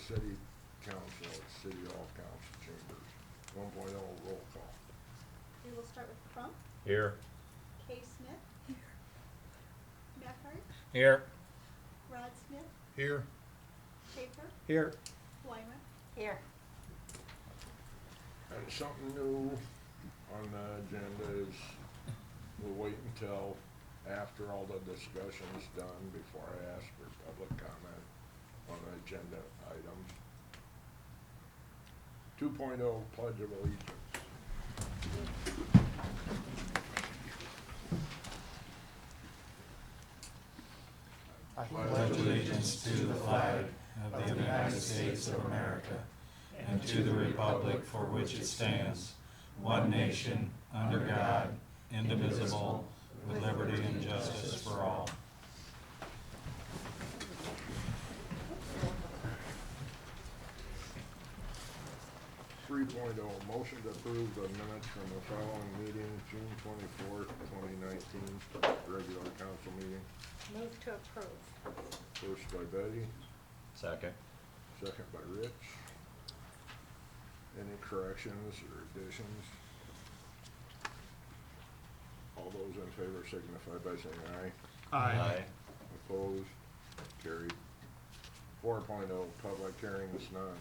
city council at City Hall Council Chambers. 1.0 roll call. We will start with Crump, Here. K. Smith, Macart, Here. Rod Smith, Here. Schaefer, Here. Weimer. Here. And something new on the agenda is we'll wait until after all the discussion's done before I ask for public comment on the agenda items. 2.0 Pledge of Allegiance. I pledge allegiance to the flag of the United States of America and to the republic for which it stands, one nation, under God, indivisible, with liberty and justice for all. Motion to approve the minutes from the following meeting, June 24th, 2019, regular council meeting. Move to approve. First by Betty, Second. second by Rich. Any corrections or additions? All those in favor signify by saying aye. Aye. Opposed? Carried. 4.0 public hearings, none.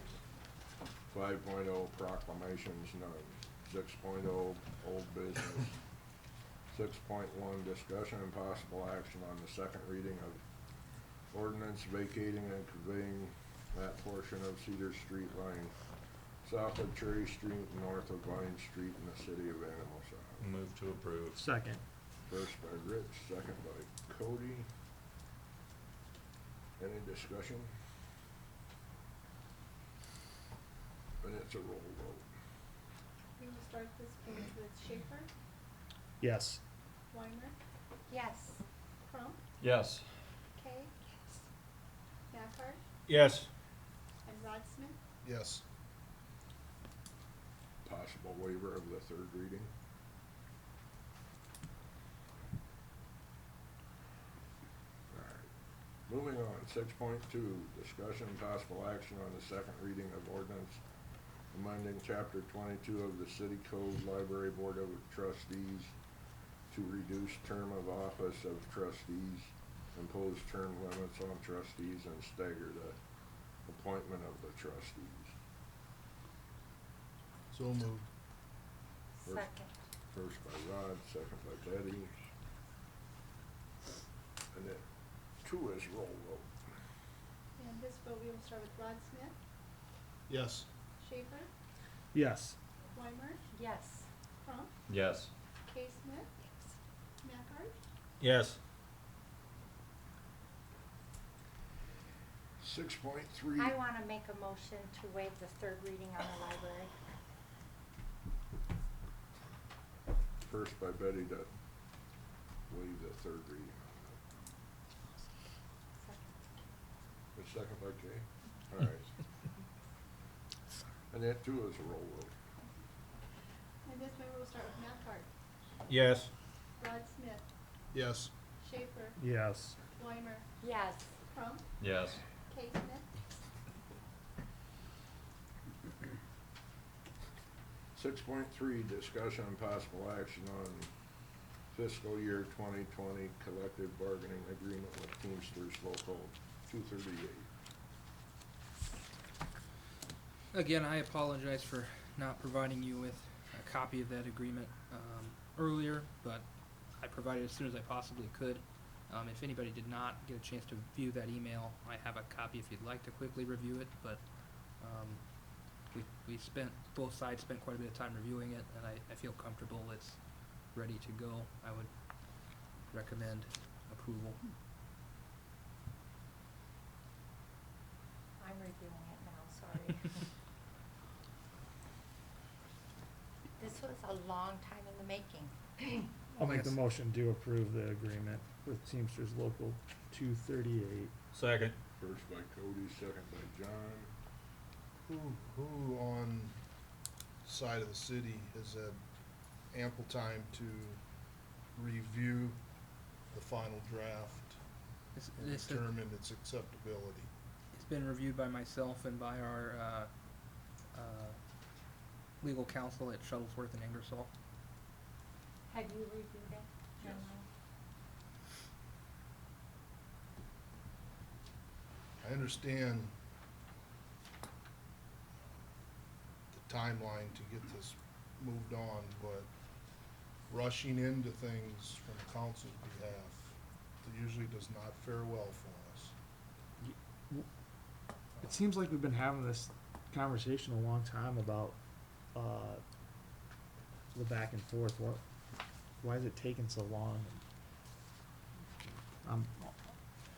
5.0 proclamations, none. 6.0 old business. 6.1 discussion and possible action on the second reading of ordinance vacating and conveying that portion of Cedar Street lying south of Cherry Street and north of Vine Street in the city of Anamosa. Move to approve. Second. First by Rich, second by Cody. Any discussion? And it's a roll vote. We will start this page with Schaefer, Yes. Weimer, Yes. Crump, Yes. K. Macart, Yes. and Rod Smith. Yes. Possible waiver of the third reading. Alright, moving on, 6.2, discussion and possible action on the second reading of ordinance amending chapter 22 of the City Code Library Board of Trustees to reduce term of office of trustees, impose term limits on trustees, and stagger the appointment of the trustees. So moved. Second. First by Rod, second by Betty. And then 2 is roll vote. And this vote, we will start with Rod Smith, Yes. Schaefer, Yes. Weimer, Yes. Crump, Yes. K. Smith, Macart, Yes. 6.3. I want to make a motion to waive the third reading on the library. First by Betty to waive the third reading on Second. the second by Kay. Alright. And that 2 is a roll vote. and this one we will start with Macart, Yes. Rod Smith, Yes. Schaefer, Yes. Weimer, Yes. Crump, Yes. K. Smith, 6.3, discussion and possible action on fiscal year 2020 collective bargaining agreement with Teamsters Local 238. Again, I apologize for not providing you with a copy of that agreement earlier, but I provided it as soon as I possibly could. If anybody did not get a chance to view that email, I have a copy if you'd like to quickly review it, but both sides spent quite a bit of time reviewing it, and I feel comfortable it's ready to go. I would recommend approval. I'm reviewing it now, sorry. This was a long time in the making. I'll make the Yes. motion to approve the agreement with Teamsters Local 238. Second. First by Cody, second by John. Who on side of the city has had ample time to review the final draft and This determine its acceptability? been reviewed by myself and by our legal counsel at Shuttlesworth and Ingersoll. Have you reviewed it, Jeremiah? I understand the timeline to get this moved on, but rushing into things from council's behalf, it usually does not fare well for us. It seems like we've been having this conversation a long time about the back and forth. Why is it taking so long?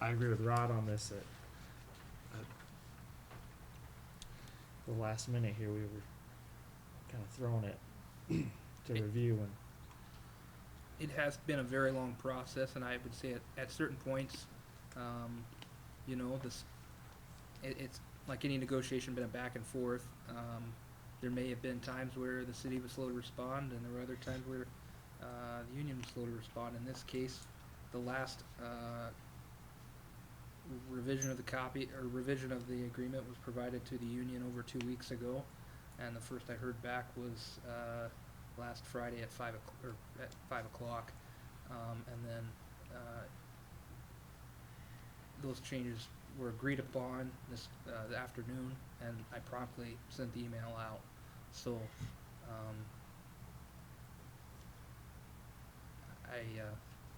I agree with Rod on this. At the last minute here, we were kind of throwing it to review, and It has been a very long process, and I would say at certain points, you know, it's like any negotiation, been a back and forth. There may have been times where the city was slow to respond, and there were other times where the union was slow to respond. In this case, the last revision of the agreement was provided to the union over 2 weeks ago, and the first I heard back was last Friday at 5 o'clock, and then those changes were agreed upon this afternoon, and I promptly sent the email out. So I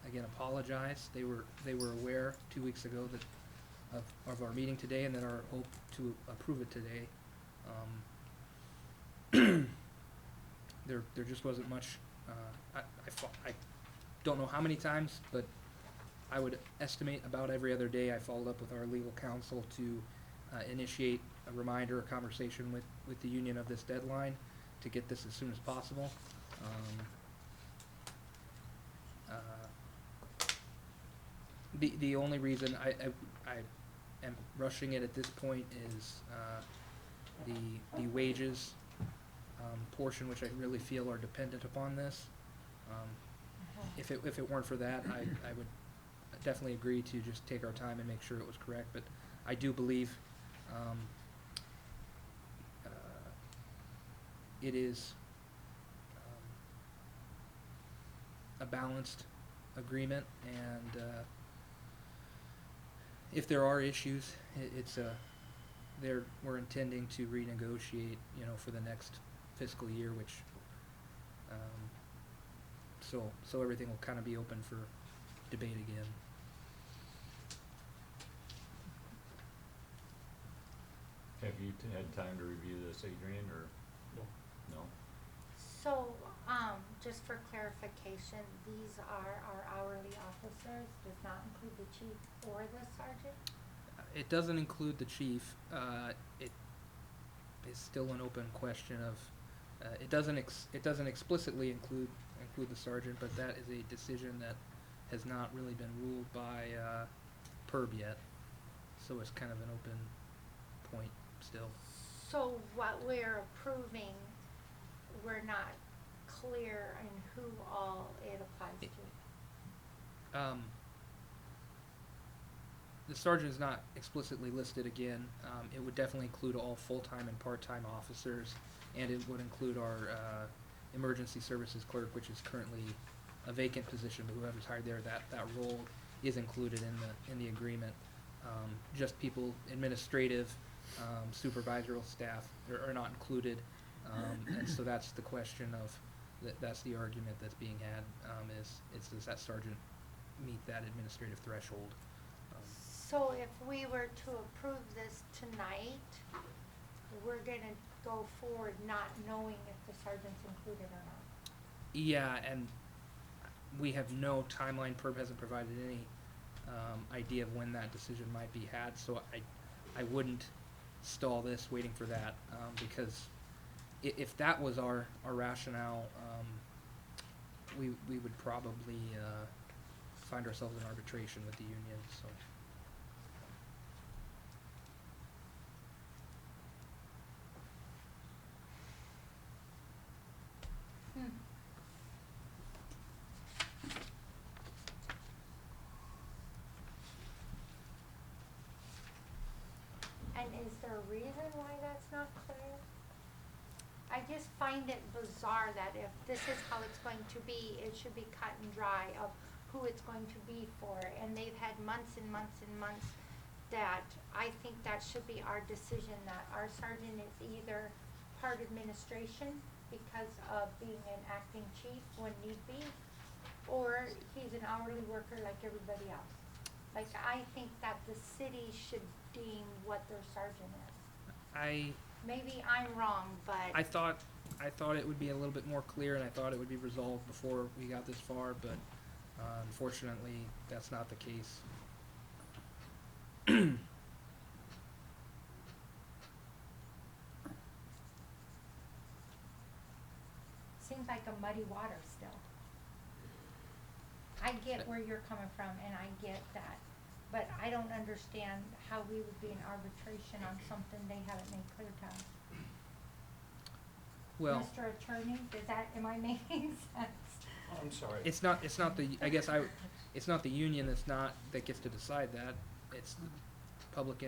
again apologize. They were aware 2 weeks ago that of our meeting today, and that our hope to approve it today. There just wasn't much. I don't know how many times, but I would estimate about every other day I followed up with our legal counsel to initiate a reminder, a conversation with the union of this deadline to get this as soon as possible. The only reason I am rushing it at this point is the wages portion, which I really feel are dependent upon this. If it weren't for that, I would definitely agree to just take our time and make sure it was correct. But I do believe it is a balanced agreement, and if there are issues, we're intending to renegotiate, you know, for the next fiscal year, which so everything will kind of be open for debate again. Have you had time to review this, Adrian, or? No. So, just for clarification, these are our hourly officers, does not include the chief or the sergeant? It doesn't include the chief. It is still an open question of. It doesn't explicitly include the sergeant, but that is a decision that has not really been ruled by PERB yet. So it's kind of an open point still. So what we're approving, we're not clear in who all it applies to. The sergeant is not explicitly listed again. It would definitely include all full-time and part-time officers, and it would include our emergency services clerk, which is currently a vacant position, but whoever's hired there, that role is included in the agreement. Just people, administrative, supervisory staff are not included, and so that's the question of that's the argument that's being had, is does that sergeant meet that administrative threshold? So if we were to approve this tonight, we're gonna go forward not knowing if the sergeant's included or not. Yeah, and we have no timeline. PERB hasn't provided any idea of when that decision might be had, so I wouldn't stall this waiting for that, because if that was our rationale, we would probably find ourselves in arbitration with the union. So. And is there a reason why that's not clear? I just find it bizarre that if this is how it's going to be, it should be cut and dry of who it's going to be for. And they've had months and months and months that I think that should be our decision, that our sergeant is either part administration because of being an acting chief when need be, or he's an hourly worker like everybody else. Like, I think that the city should deem what their sergeant is. Maybe I'm wrong, but. I thought it would be a little bit more clear, and I thought it would be resolved before we got this far, but unfortunately, that's not the case. Seems like a muddy water still. I get where you're coming from, and I get that, but I don't understand how we would be in arbitration on something they haven't made clear to us. Well, Mr. Attorney, am I making sense? I'm sorry. it's not the, it's not the union that gets to decide that. It's the Public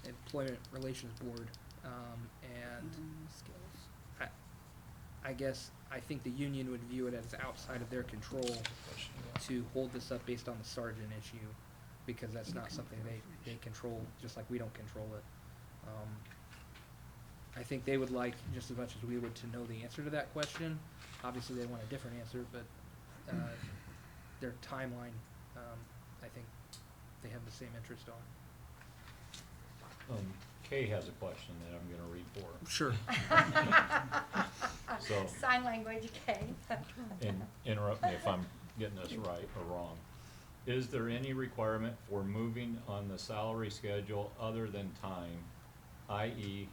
Employment Relations Board, and I guess I think the union would view it as outside of their control to hold this up based on the sergeant issue, because that's not something they control, just like we don't control it. I think they would like, just as much as we would, to know the answer to that question. Obviously, they want a different answer, but their timeline, I think they have the same interest on. Kay has a question that I'm gonna read for her. Sure. So- Sign language, okay. And interrupt me if I'm getting this right or wrong. Is there any requirement for moving on the salary schedule other than time, i.e.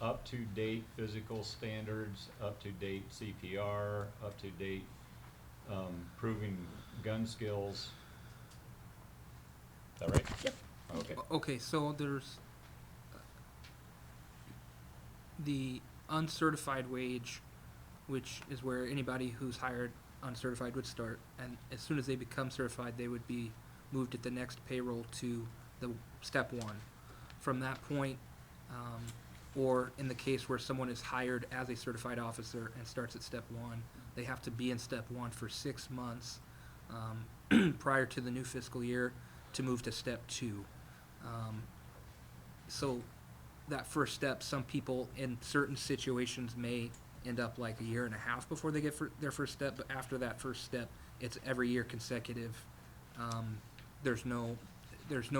up-to-date physical standards, up-to-date CPR, up-to-date proving gun skills? Is that right? Yep. Okay. Okay, so there's the uncertified wage, which is where anybody who's hired uncertified would start, and as soon as they become certified, they would be moved at the next payroll to the step one. From that point, or in the case where someone is hired as a certified officer and starts at step one, they have to be in step one for 6 months prior to the new fiscal year to move to step two. So that first step, some people in certain situations may end up like a year and a half before they get their first step, but after that first step, it's every year consecutive. There's no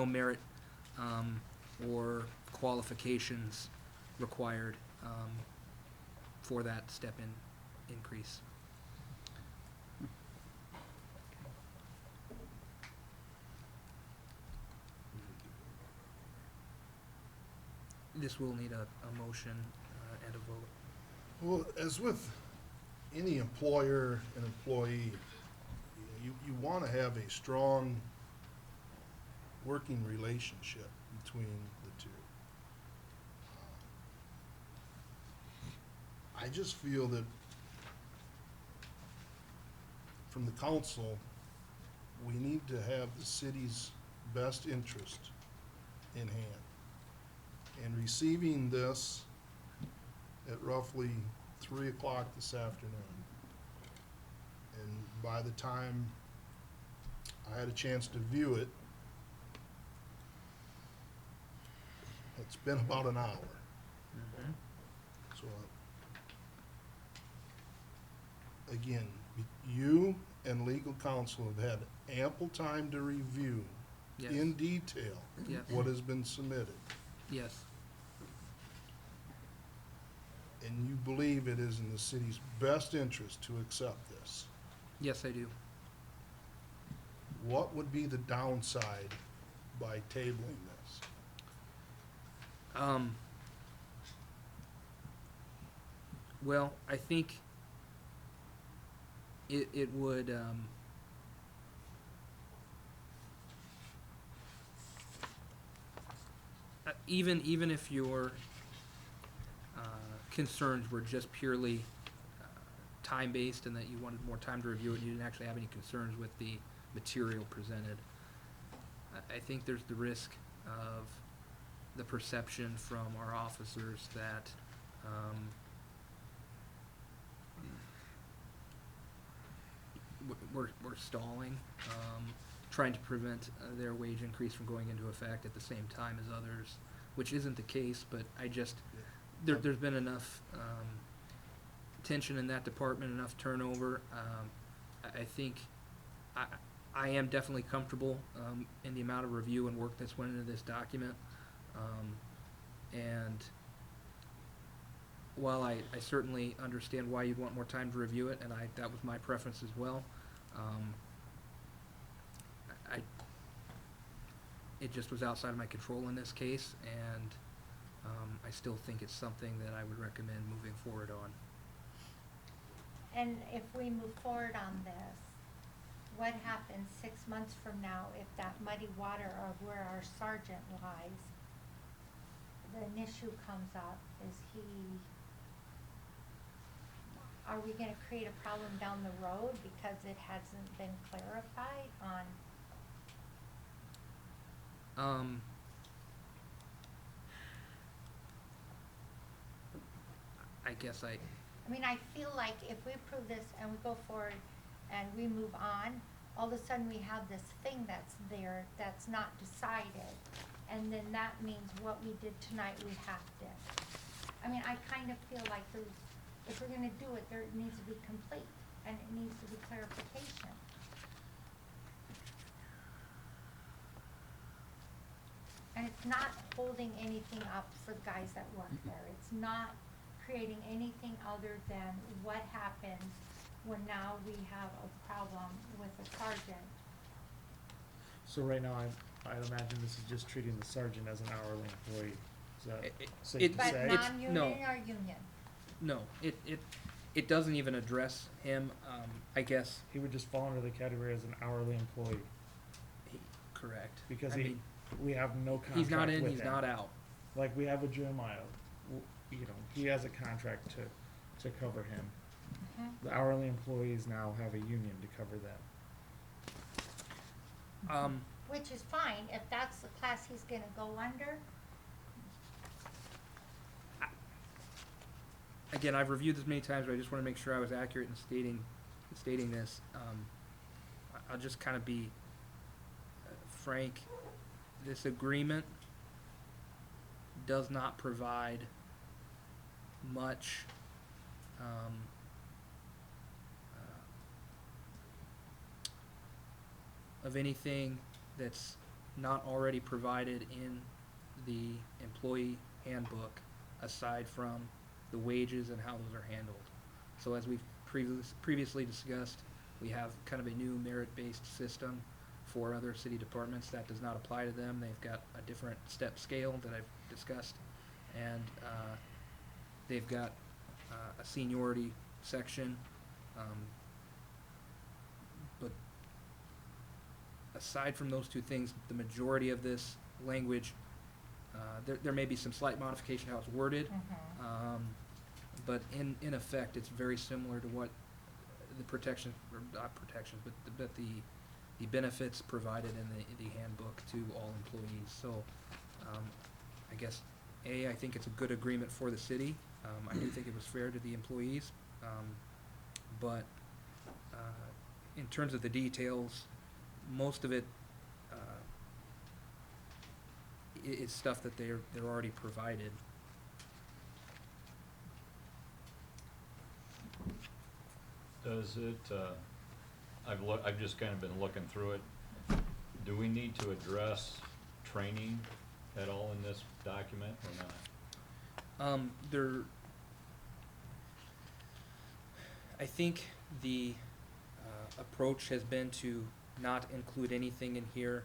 merit or qualifications required for that step increase. This will need a motion and a vote. Well, as with any employer and employee, you want to have a strong working relationship between the two. I just feel that from the council, we need to have the city's best interest in hand. And receiving this at roughly 3 o'clock this afternoon, and by the time I had a chance to view it, it's been about an hour. So, again, you and legal counsel have had ample time to review Yes. in detail Yes. what has been submitted. Yes. And you believe it is in the city's best interest to accept this. Yes, I do. What would be the downside by tabling this? Well, I think it would, even if your concerns were just purely time-based and that you wanted more time to review it, you didn't actually have any concerns with the material presented, I think there's the risk of the perception from our officers that, we're stalling, trying to prevent their wage increase from going into effect at the same time as others, which isn't the case, but there's been enough, tension in that department, enough turnover. I think I am definitely comfortable, in the amount of review and work that's went into this document. And while I certainly understand why you'd want more time to review it, and that was my preference as well, it just was outside of my control in this case, and I still think it's something that I would recommend moving forward on. And if we move forward on this, what happens 6 months from now if that muddy water of where our sergeant lies, an issue comes up? Are we gonna create a problem down the road because it hasn't been clarified on? I guess I mean, I feel like if we approve this and we go forward and we move on, all of a sudden we have this thing that's there that's not decided. And then that means what we did tonight, we have to. I mean, I kind of feel like if we're gonna do it, there needs to be complete and it needs to be clarification. And it's not holding anything up for the guys that work there. It's not creating anything other than what happens when now we have a problem with a sergeant. So right now, I'd imagine this is just treating the sergeant as an hourly employee. Is that safe it- to But say? non-union no. or union? No, it doesn't even address him, I guess. He would just fall under the category as an hourly employee Correct. because I mean, we have no contract he's not in, with he's him. not out. Like we have a Jeremiah, he has a contract to cover him. Mhm. The hourly employees now have a union to cover them. Which is fine, if that's the class he's gonna go under. Again, I've reviewed this many times, but I just wanna make sure I was accurate in stating this. I'll just kinda be frank. This agreement does not provide much, of anything that's not already provided in the employee handbook, aside from the wages and how those are handled. So as we've previously discussed, we have kind of a new merit-based system for other city departments. That does not apply to them. They've got a different step scale that I've discussed, and they've got a seniority section. But aside from those two things, the majority of this language, there may be some slight modification how it's worded, but in effect, it's very similar to what the protection, or not protections, but the benefits provided in the handbook to all employees. So, I guess, I think it's a good agreement for the city. I do think it was fair to the employees, but in terms of the details, most of it is stuff that they're already provided. Does it, I've just kind of been looking through it. Do we need to address training at all in this document or not? I think the approach has been to not include anything in here,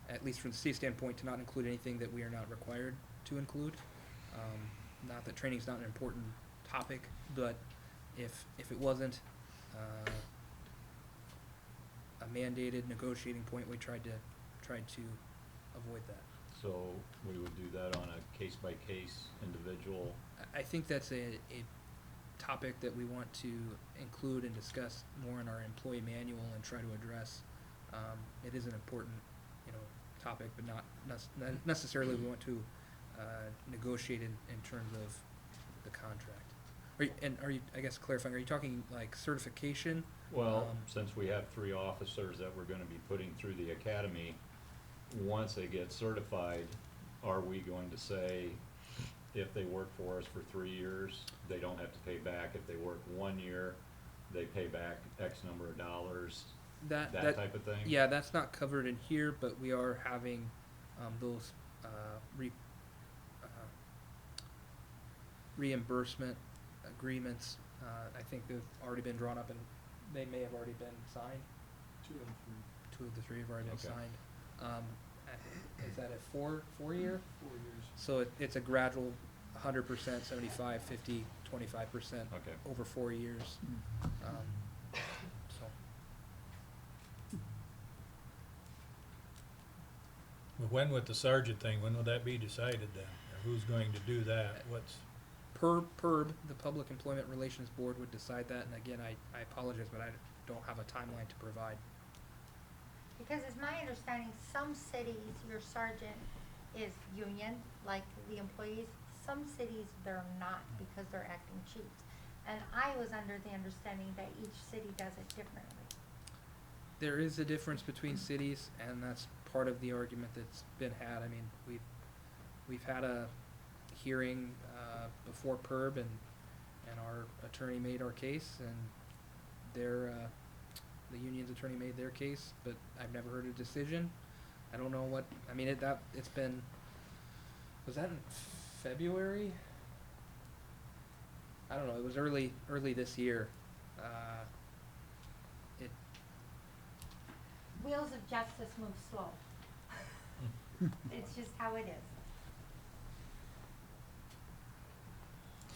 at least from the city standpoint, to not include anything that we are not required to include. Not that training's not an important topic, but if it wasn't a mandated negotiating point, we tried to avoid that. So we would do that on a case-by-case individual. I think that's a topic that we want to include and discuss more in our employee manual and try to address. It is an important, topic, but not necessarily we want to negotiated in terms of the contract. Are you, I guess clarifying, are you talking like certification? Well, Um, since we have 3 officers that we're gonna be putting through the academy, once they get certified, are we going to say if they work for us for 3 years, they don't have to pay back? If they work 1 year, they pay back X number of dollars, that type of thing? Yeah, that's not covered in here, but we are having those reimbursement agreements. I think they've already been drawn up and they may have already been signed. 2 and 3. 2 of the 3 have already been Okay. signed. Is that a 4 year? 4 years. So it's a gradual 100%, 75, 50, 25% Okay. over 4 years. So But when with the sergeant thing, when will that be decided then? Or who's going to do that? What's, PERB, the Public Employment Relations Board, would decide that, and again, I apologize, but I don't have a timeline to provide. Because it's my understanding, some cities, your sergeant is union, like the employees. Some cities, they're not because they're acting chiefs. And I was under the understanding that each city does it differently. There is a difference between cities, and that's part of the argument that's been had. I mean, we've had a hearing before PERB, and our attorney made our case, and the union's attorney made their case, but I've never heard a decision. I don't know what, I mean, it's been, was that in February? I don't know, it was early this year. Wheels of justice move slow. It's just how it is.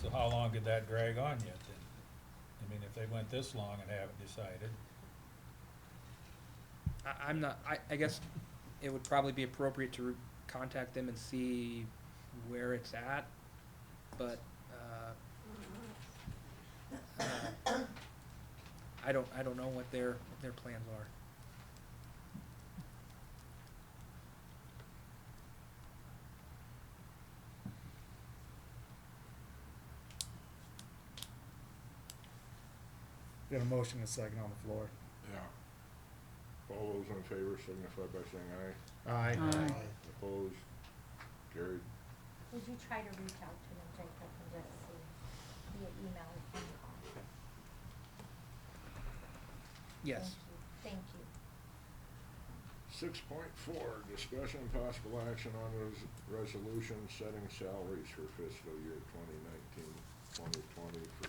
so how long did that drag on yet then? I mean, if they went this long and haven't decided, I'm not, I guess it would probably be appropriate to contact them and see where it's at, but, I don't know what their plans are. Got a motion and a second on the floor. Yeah. All those in favor signify by saying aye. Aye. Aye. Opposed? Carried. Would you try to reach out to them, Jacob, and just see via email or phone call? Yes. Thank you. 6.4, discussion and possible action on resolution setting salaries for fiscal year 2019-2020 for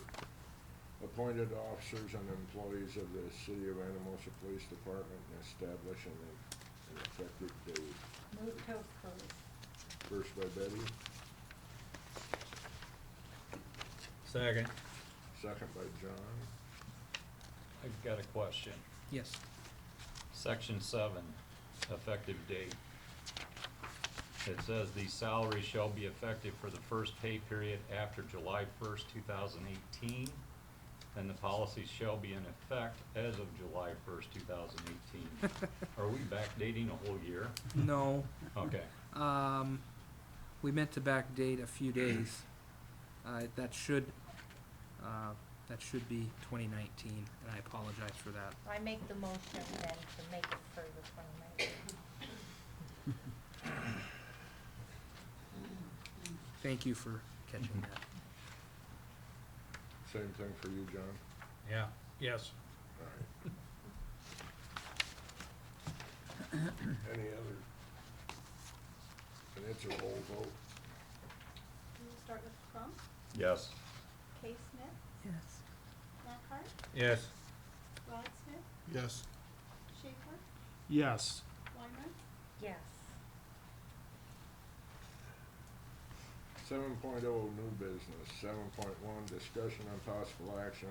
appointed officers and employees of the City of Anamosa Police Department and establishing an effective date. Move to approve. First by Betty, second, second by John. I've got a question. Yes. Section 7, effective date. It says the salary shall be effective for the first pay period after July 1st, 2018, and the policy shall be in effect as of July 1st, 2018. Are we backdating a whole year? No, Okay. we meant to backdate a few days. That should be 2019, and I apologize for that. I make the motion then to make it for the 2019. Thank you for catching that. Same thing for you, John? yeah, yes. All right. Any other? And it's a roll vote. We'll start with Crump, Yes. Kay Smith, Yes. Knockhart, Yes. Rod Smith, Yes. Schaefer, Yes. Weimer, Yes. 7.0 new business. 7.1 discussion and possible action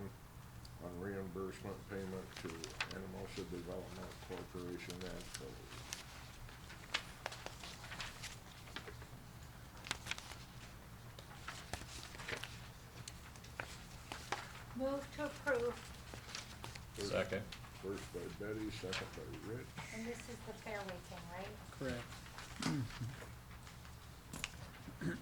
on reimbursement payment to Anamosa Development Corporation as follows. Move to approve, Second. First by Betty, second by Rich. and this is the fairway thing, right? Correct. Would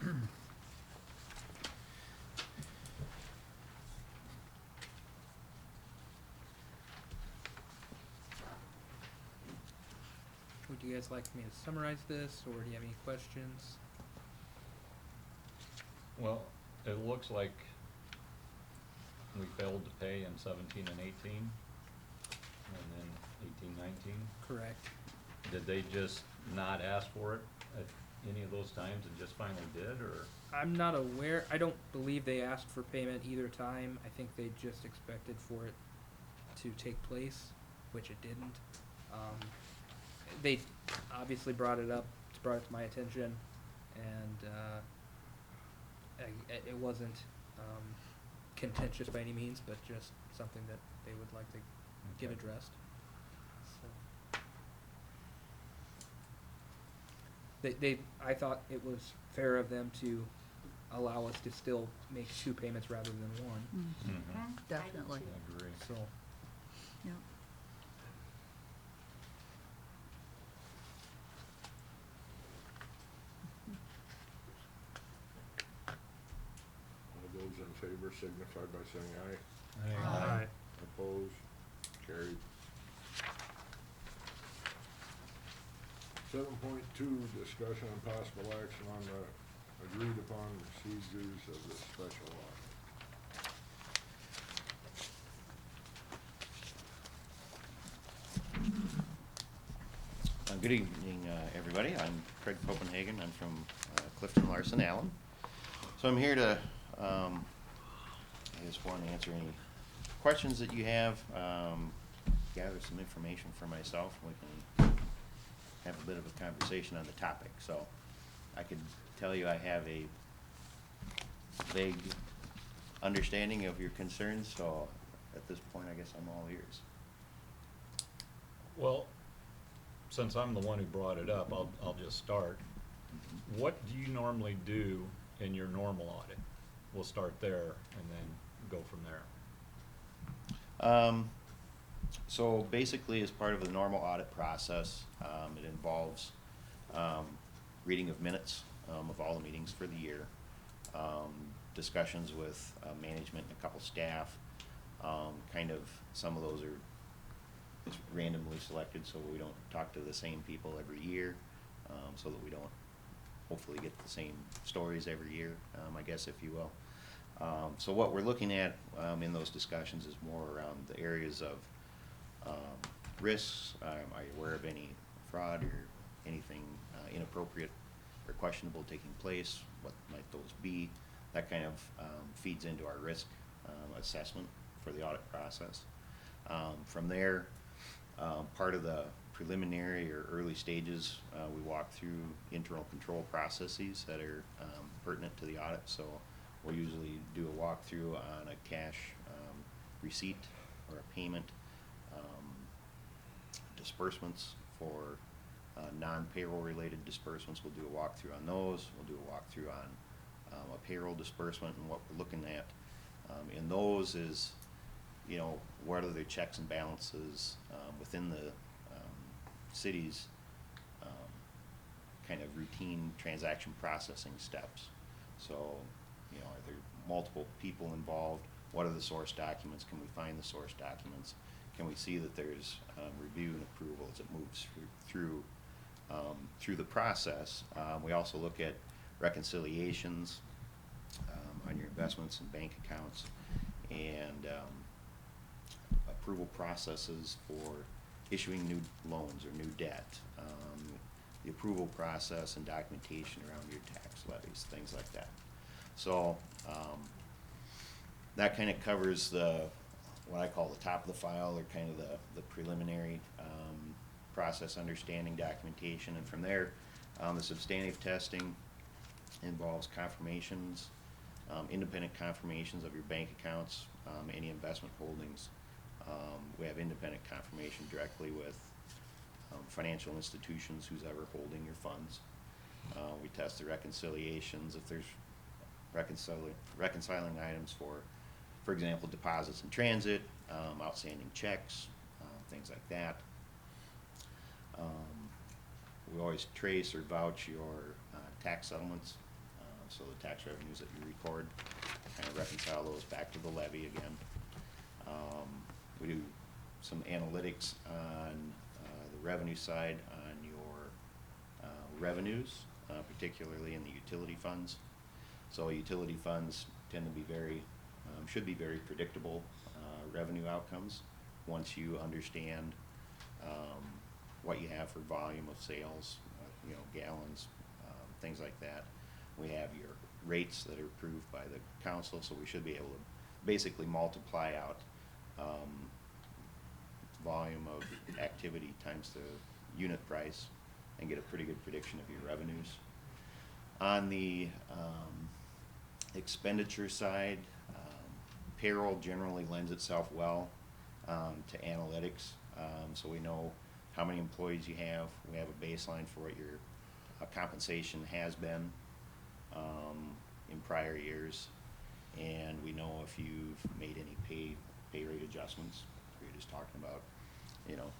you guys like me to summarize this, or do you have any questions? Well, it looks like we failed to pay in 17 and 18, and then 18, 19. Correct. Did they just not ask for it at any of those times and just finally did, or? I'm not aware, I don't believe they asked for payment either time. I think they just expected for it to take place, which it didn't. They obviously brought it up to my attention, and it wasn't contentious by any means, but just something that they would like to get Okay. addressed. So I thought it was fair of them to allow us to still make 2 payments rather than 1. Mhm. Definitely. I agree. So Yeah. All those in favor signify by saying aye. Aye. Opposed? Carried. 7.2, discussion and possible action on the agreed upon procedures of the special audit. Good evening, everybody. I'm Craig Copenhagen. I'm from Clifton Larson Allen. So I'm here to, I just want to answer any questions that you have, gather some information for myself, and we can have a bit of a conversation on the topic. So I can tell you I have a vague understanding of your concerns, so at this point, I guess I'm all ears. Well, since I'm the one who brought it up, I'll just start. What do you normally do in your normal audit? We'll start there and then go from there. So basically, as part of the normal audit process, it involves reading of minutes of all the meetings for the year, discussions with management and a couple staff. Kind of, some of those are just randomly selected, so we don't talk to the same people every year, so that we don't hopefully get the same stories every year, I guess, if you will. So what we're looking at in those discussions is more around the areas of risks. Are you aware of any fraud or anything inappropriate or questionable taking place? What might those be? That kind of feeds into our risk assessment for the audit process. From there, part of the preliminary or early stages, we walk through internal control processes that are pertinent to the audit. So we'll usually do a walkthrough on a cash receipt or a payment, disbursements for non-payroll related disbursements. We'll do a walkthrough on those. We'll do a walkthrough on a payroll disbursement, and what we're looking at in those is, you know, what are the checks and balances within the city's kind of routine transaction processing steps. So, you know, are there multiple people involved? What are the source documents? Can we find the source documents? Can we see that there's review and approval as it moves through the process? We also look at reconciliations on your investments and bank accounts, and approval processes for issuing new loans or new debt, the approval process and documentation around your tax levies, things like that. So that kind of covers what I call the top of the file, or kind of the preliminary process understanding documentation. And from there, the substantive testing involves confirmations, independent confirmations of your bank accounts, any investment holdings. We have independent confirmation directly with financial institutions, who's ever holding your funds. We test the reconciliations if there's reconciling items for example, deposits in transit, outstanding checks, things like that. We always trace or vouch your tax settlements so the tax revenues that you record, kind of reconcile those back to the levy again. We do some analytics on the revenue side on your revenues, particularly in the utility funds. So utility funds tend to be very, should be very predictable revenue outcomes once you understand what you have for volume of sales, you know, gallons, things like that. We have your rates that are approved by the council, so we should be able to basically multiply out volume of activity times the unit price and get a pretty good prediction of your revenues. On the expenditure side, payroll generally lends itself well to analytics, so we know how many employees you have. We have a baseline for what your compensation has been in prior years, and we know if you've made any pay rate adjustments. We were just talking about, you know,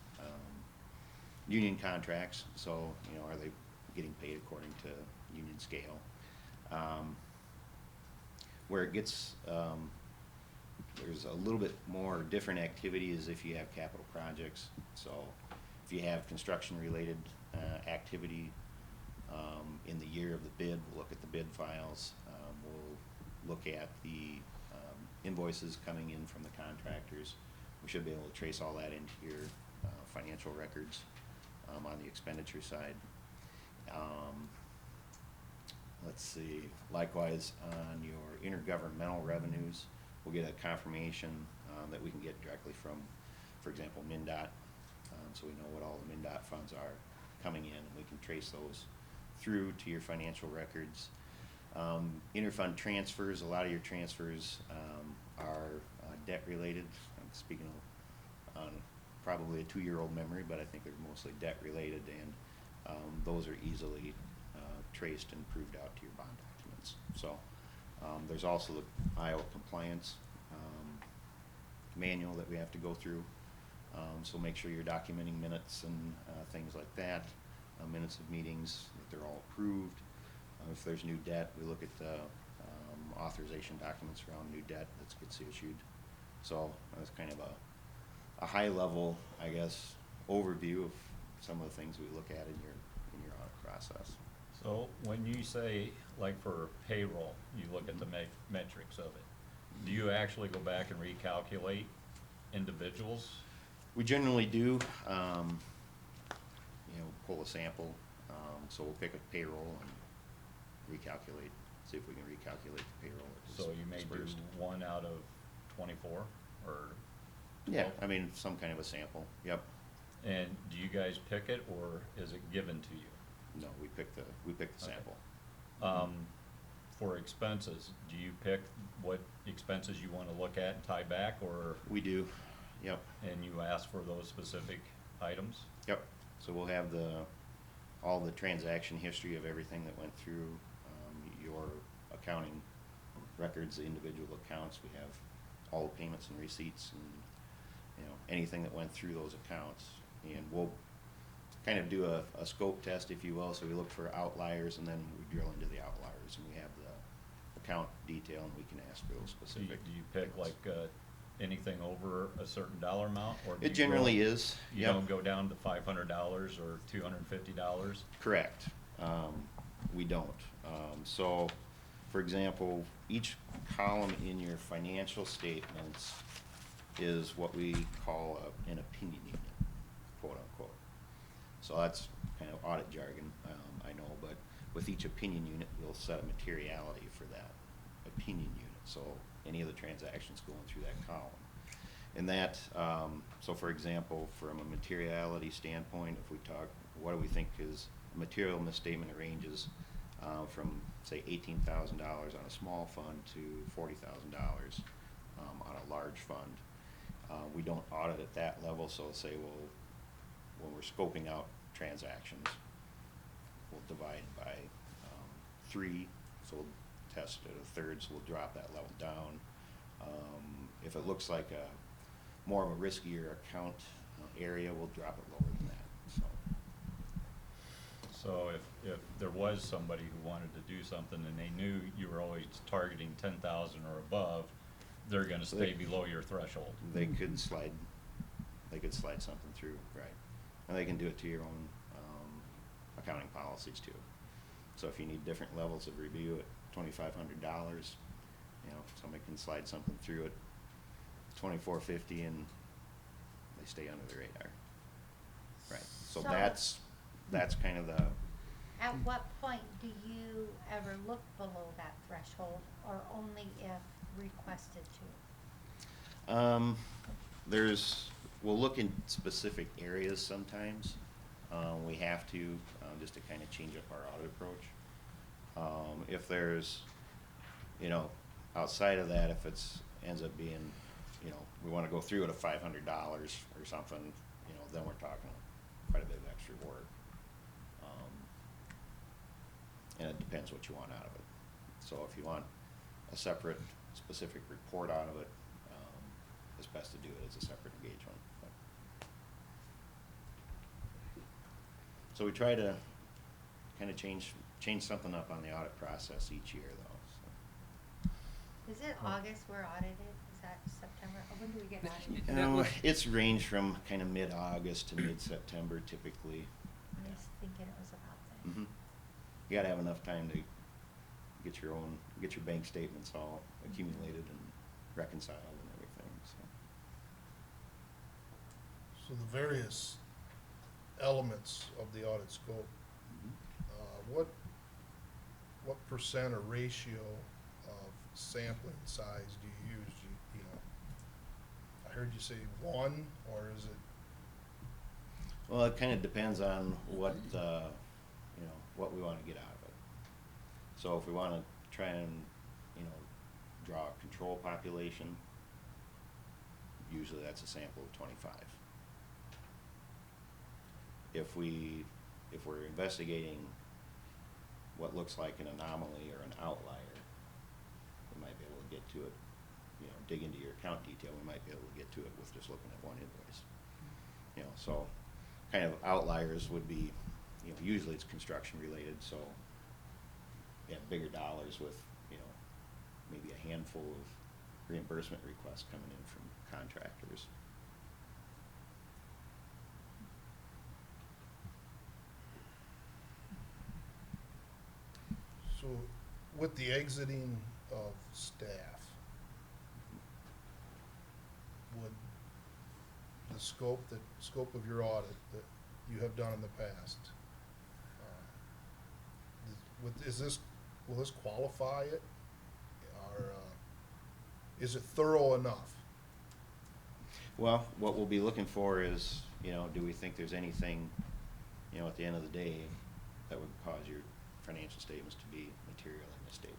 union contracts, so, you know, are they getting paid according to union scale? Where it gets, there's a little bit more different activity is if you have capital projects. So if you have construction-related activity in the year of the bid, we'll look at the bid files. We'll look at the invoices coming in from the contractors. We should be able to trace all that into your financial records on the expenditure side. Let's see, likewise on your intergovernmental revenues, we'll get a confirmation that we can get directly from, for example, MnDOT, so we know what all the MnDOT funds are coming in, and we can trace those through to your financial records. Interfund transfers, a lot of your transfers are debt related. I'm speaking on probably a 2-year-old memory, but I think they're mostly debt related, and those are easily traced and proved out to your bond documents. So there's also the Iowa compliance manual that we have to go through. So make sure you're documenting minutes and things like that, minutes of meetings, that they're all approved. If there's new debt, we look at the authorization documents around new debt that gets issued. So that's kind of a high level, I guess, overview of some of the things we look at in your audit process. So when you say, like for payroll, you look at the metrics of it, do you actually go back and recalculate individuals? We generally do, you know, pull a sample, so we'll pick a payroll and recalculate, see if we can recalculate the payroll. So you may do 1 out of 24, or? Yeah, 12? I mean, some kind of a sample, yep. And do you guys pick it, or is it given to you? No, we pick the Okay. sample. For expenses, do you pick what expenses you want to look at and tie back, or? We do, yep. And you ask for those specific items? Yep, so we'll have all the transaction history of everything that went through your accounting records, the individual accounts. We have all the payments and receipts and, you know, anything that went through those accounts. And we'll kind of do a scope test, if you will, so we look for outliers and then we drill into the outliers, and we have the account detail and we can ask for those specific. Do you pick like anything over a certain dollar amount, or do It you generally go, is. You Yep. don't go down to $500 or $250? Correct. We don't. So, for example, each column in your financial statements is what we call an opinion unit, quote unquote. So that's kind of audit jargon, I know, but with each opinion unit, we'll set a materiality for that opinion unit. So any of the transactions going through that column. And that, so for example, from a materiality standpoint, if we talk, what do we think is a material misstatement ranges from, say, $18,000 on a small fund to $40,000 on a large fund. We don't audit at that level, so say when we're scoping out transactions, we'll divide by 3, so we'll test at a third, so we'll drop that level down. If it looks like more of a riskier account area, we'll drop it lower than that. So if there was somebody who wanted to do something and they knew you were always targeting 10,000 or above, they're gonna So stay they- below your threshold. They could slide something through, right? And they can do it to your own, accounting policies too. So if you need different levels of review at $2,500, somebody can slide something through at $2,450 and they stay under the radar. Right, so So- that's kind of the, At what point do you ever look below that threshold, or only if requested to? we'll look in specific areas sometimes. We have to, just to kind of change up our audit approach. If there's, outside of that, if ends up being, we want to go through it at $500 or something, then we're talking quite a bit of extra work. And it depends what you want out of it. So if you want a separate, specific report out of it, it's best to do it as a separate engagement. So we try to kind of change something up on the audit process each year, though. Is it August we're audited? Is that September? Or when do we get audited? That was- It's ranged from kind of mid-August to mid-September typically. I was thinking it was about then. Mhm. You gotta have enough time to get your bank statements all accumulated and reconciled and everything, so. So the various elements of the audit scope, what percent or ratio of sampling size do you use? I heard you say 1, or is it? Well, it kind of depends on what, what we want to get out of it. So if we want to try and, draw a control population, usually that's a sample of 25. If we're investigating what looks like an anomaly or an outlier, we might be able to get to it, dig into your account detail, we might be able to get to it with just looking at one invoice. So kind of outliers would be, usually it's construction related, so you have bigger dollars with, maybe a handful of reimbursement requests coming in from contractors. So with the exiting of staff, would the scope of your audit that you have done in the past, will this qualify it? Or is it thorough enough? Well, what we'll be looking for is, do we think there's anything, at the end of the day that would cause your financial statements to be materially misstated?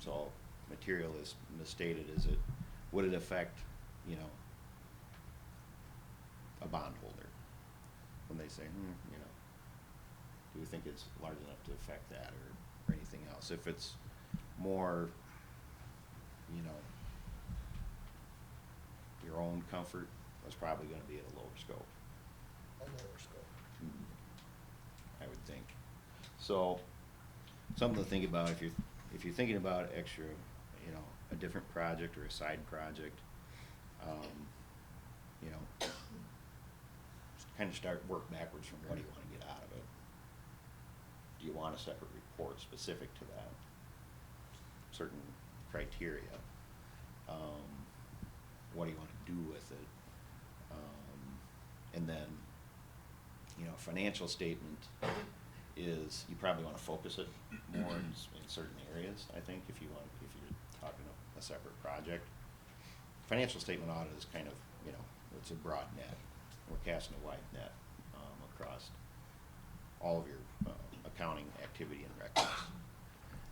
So material is misstated, would it affect, a bondholder? When they say, do we think it's large enough to affect that or anything else? If it's more, your own comfort, that's probably gonna be at a lower scope. A lower scope. I would think. So, something to think about if you're thinking about extra, a different project or a side project, kind of work backwards from what do you want to get out of it. Do you want a separate report specific to that? Certain criteria. What do you want to do with it? And then, financial statement is, you probably want to focus it more in certain areas, I think, if you're talking a separate project. Financial statement audit is kind of, it's a broad net. We're casting a wide net across all of your accounting activity and records.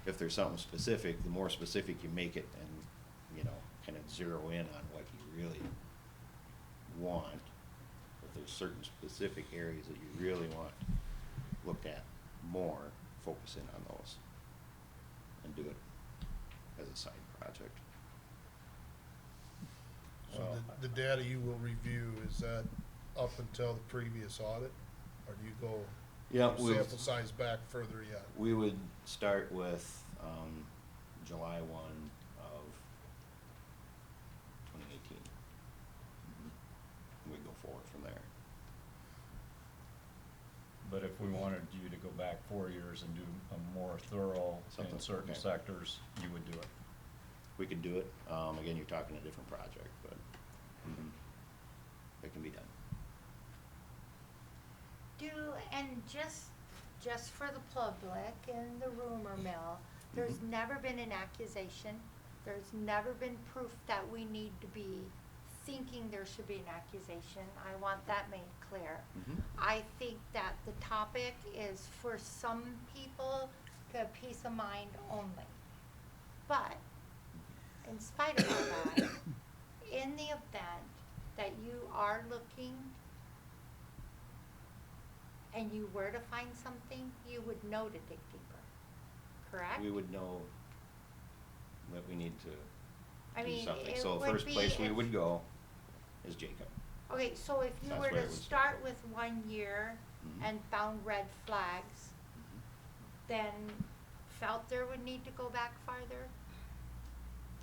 If there's something specific, the more specific you make it and, kind of zero in on what you really want. If there's certain specific areas that you really want looked at more, focus in on those and do it as a side project. So the data you will review, is that up until the previous audit, or do you go? Yeah, sample size back further yet? we would start with, July 1 of 2018. We'd go forward from there. But if we wanted you to go back 4 years and do a more thorough Something, in certain okay. sectors, you would do it. We could do it. Again, you're talking a different project, but it can be done. And just for the public and the rumor mill, there's never been an accusation. There's never been proof that we need to be thinking there should be an accusation. I want that made clear. I think that the topic is for some people to peace of mind only. But in spite of all that, in the event that you are looking and you were to find something, you would know to dig deeper, correct? We would know that we need to I do mean, something. it So the would first be place we if- would go is Jacob. Okay, so if you That's were where it to would start start. with 1 year Mhm. and found red flags, then felt there would need to go back farther?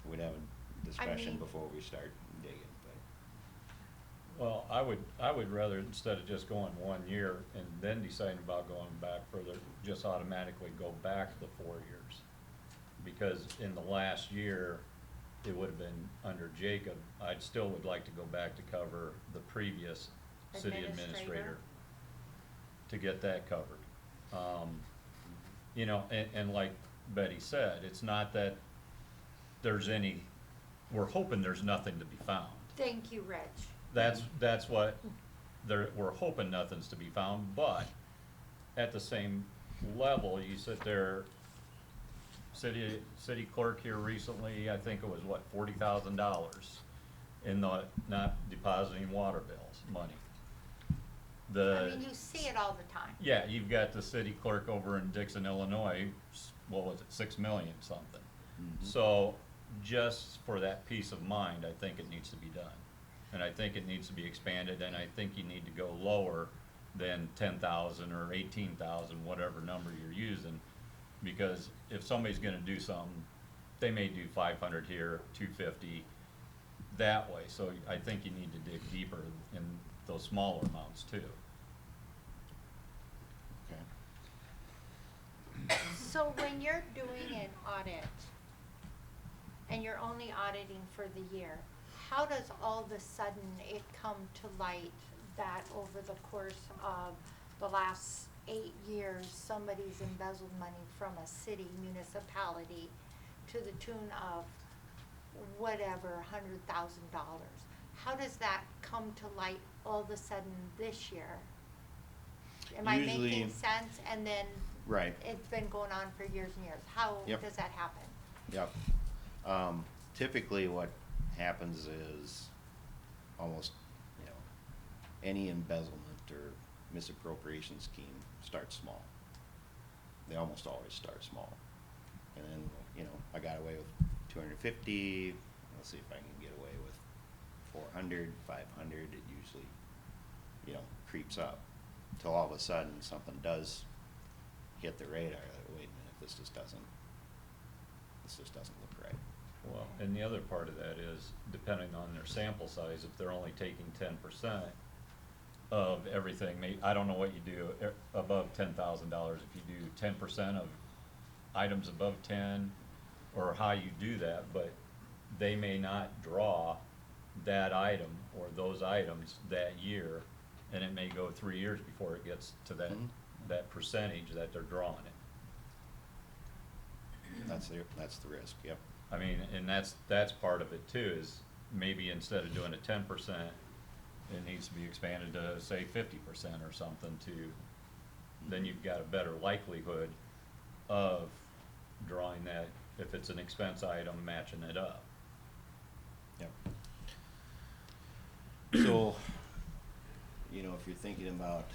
We'd have a discussion mean- before we start digging, but. Well, I would rather, instead of just going 1 year and then deciding about going back further, just automatically go back the 4 years. Because in the last year, it would have been under Jacob. I'd still would like to go back to cover the previous city administrator to get that covered. You know, and like Betty said, it's not that there's any, we're hoping there's nothing to be found. Thank you, Rich. That's what, we're hoping nothing's to be found, but at the same level, you sit there, city clerk here recently, I think it was what, $40,000 in the, not depositing water bills, money. I mean, you see it all the time. Yeah, you've got the city clerk over in Dixon, Illinois, what was it, 6 million something. So, just for that peace of mind, I think it needs to be done. And I think it needs to be expanded, and I think you need to go lower than 10,000 or 18,000, whatever number you're using. Because if somebody's gonna do something, they may do 500 here, 250 that way. So I think you need to dig deeper in those smaller amounts too. Okay. So when you're doing an audit, and you're only auditing for the year, how does all of a sudden it come to light that over the course of the last 8 years, somebody's embezzled money from a city municipality to the tune of whatever, $100,000? How does that come to light all of a sudden this year? Am I making Usually- sense? And then Right. it's been going on for years and years. How Yep. does that happen? Yep. Typically what happens is almost, any embezzlement or misappropriation scheme starts small. They almost always start small. And then, I got away with 250, let's see if I can get away with 400, 500, it usually, creeps up. Till all of a sudden something does hit the radar, that, wait a minute, this just doesn't look right. Well, and the other part of that is, depending on their sample size, if they're only taking 10% of everything, I don't know what you do above $10,000, if you do 10% of items above 10, or how you do that, but they may not draw that item or those items that year, and it may go 3 years before it gets to that percentage that they're drawing it. That's the risk, yep. I mean, and that's part of it too, is maybe instead of doing a 10%, it needs to be expanded to, say, 50% or something to, then you've got a better likelihood of drawing that, if it's an expense item, matching it up. Yep. So, if you're thinking about,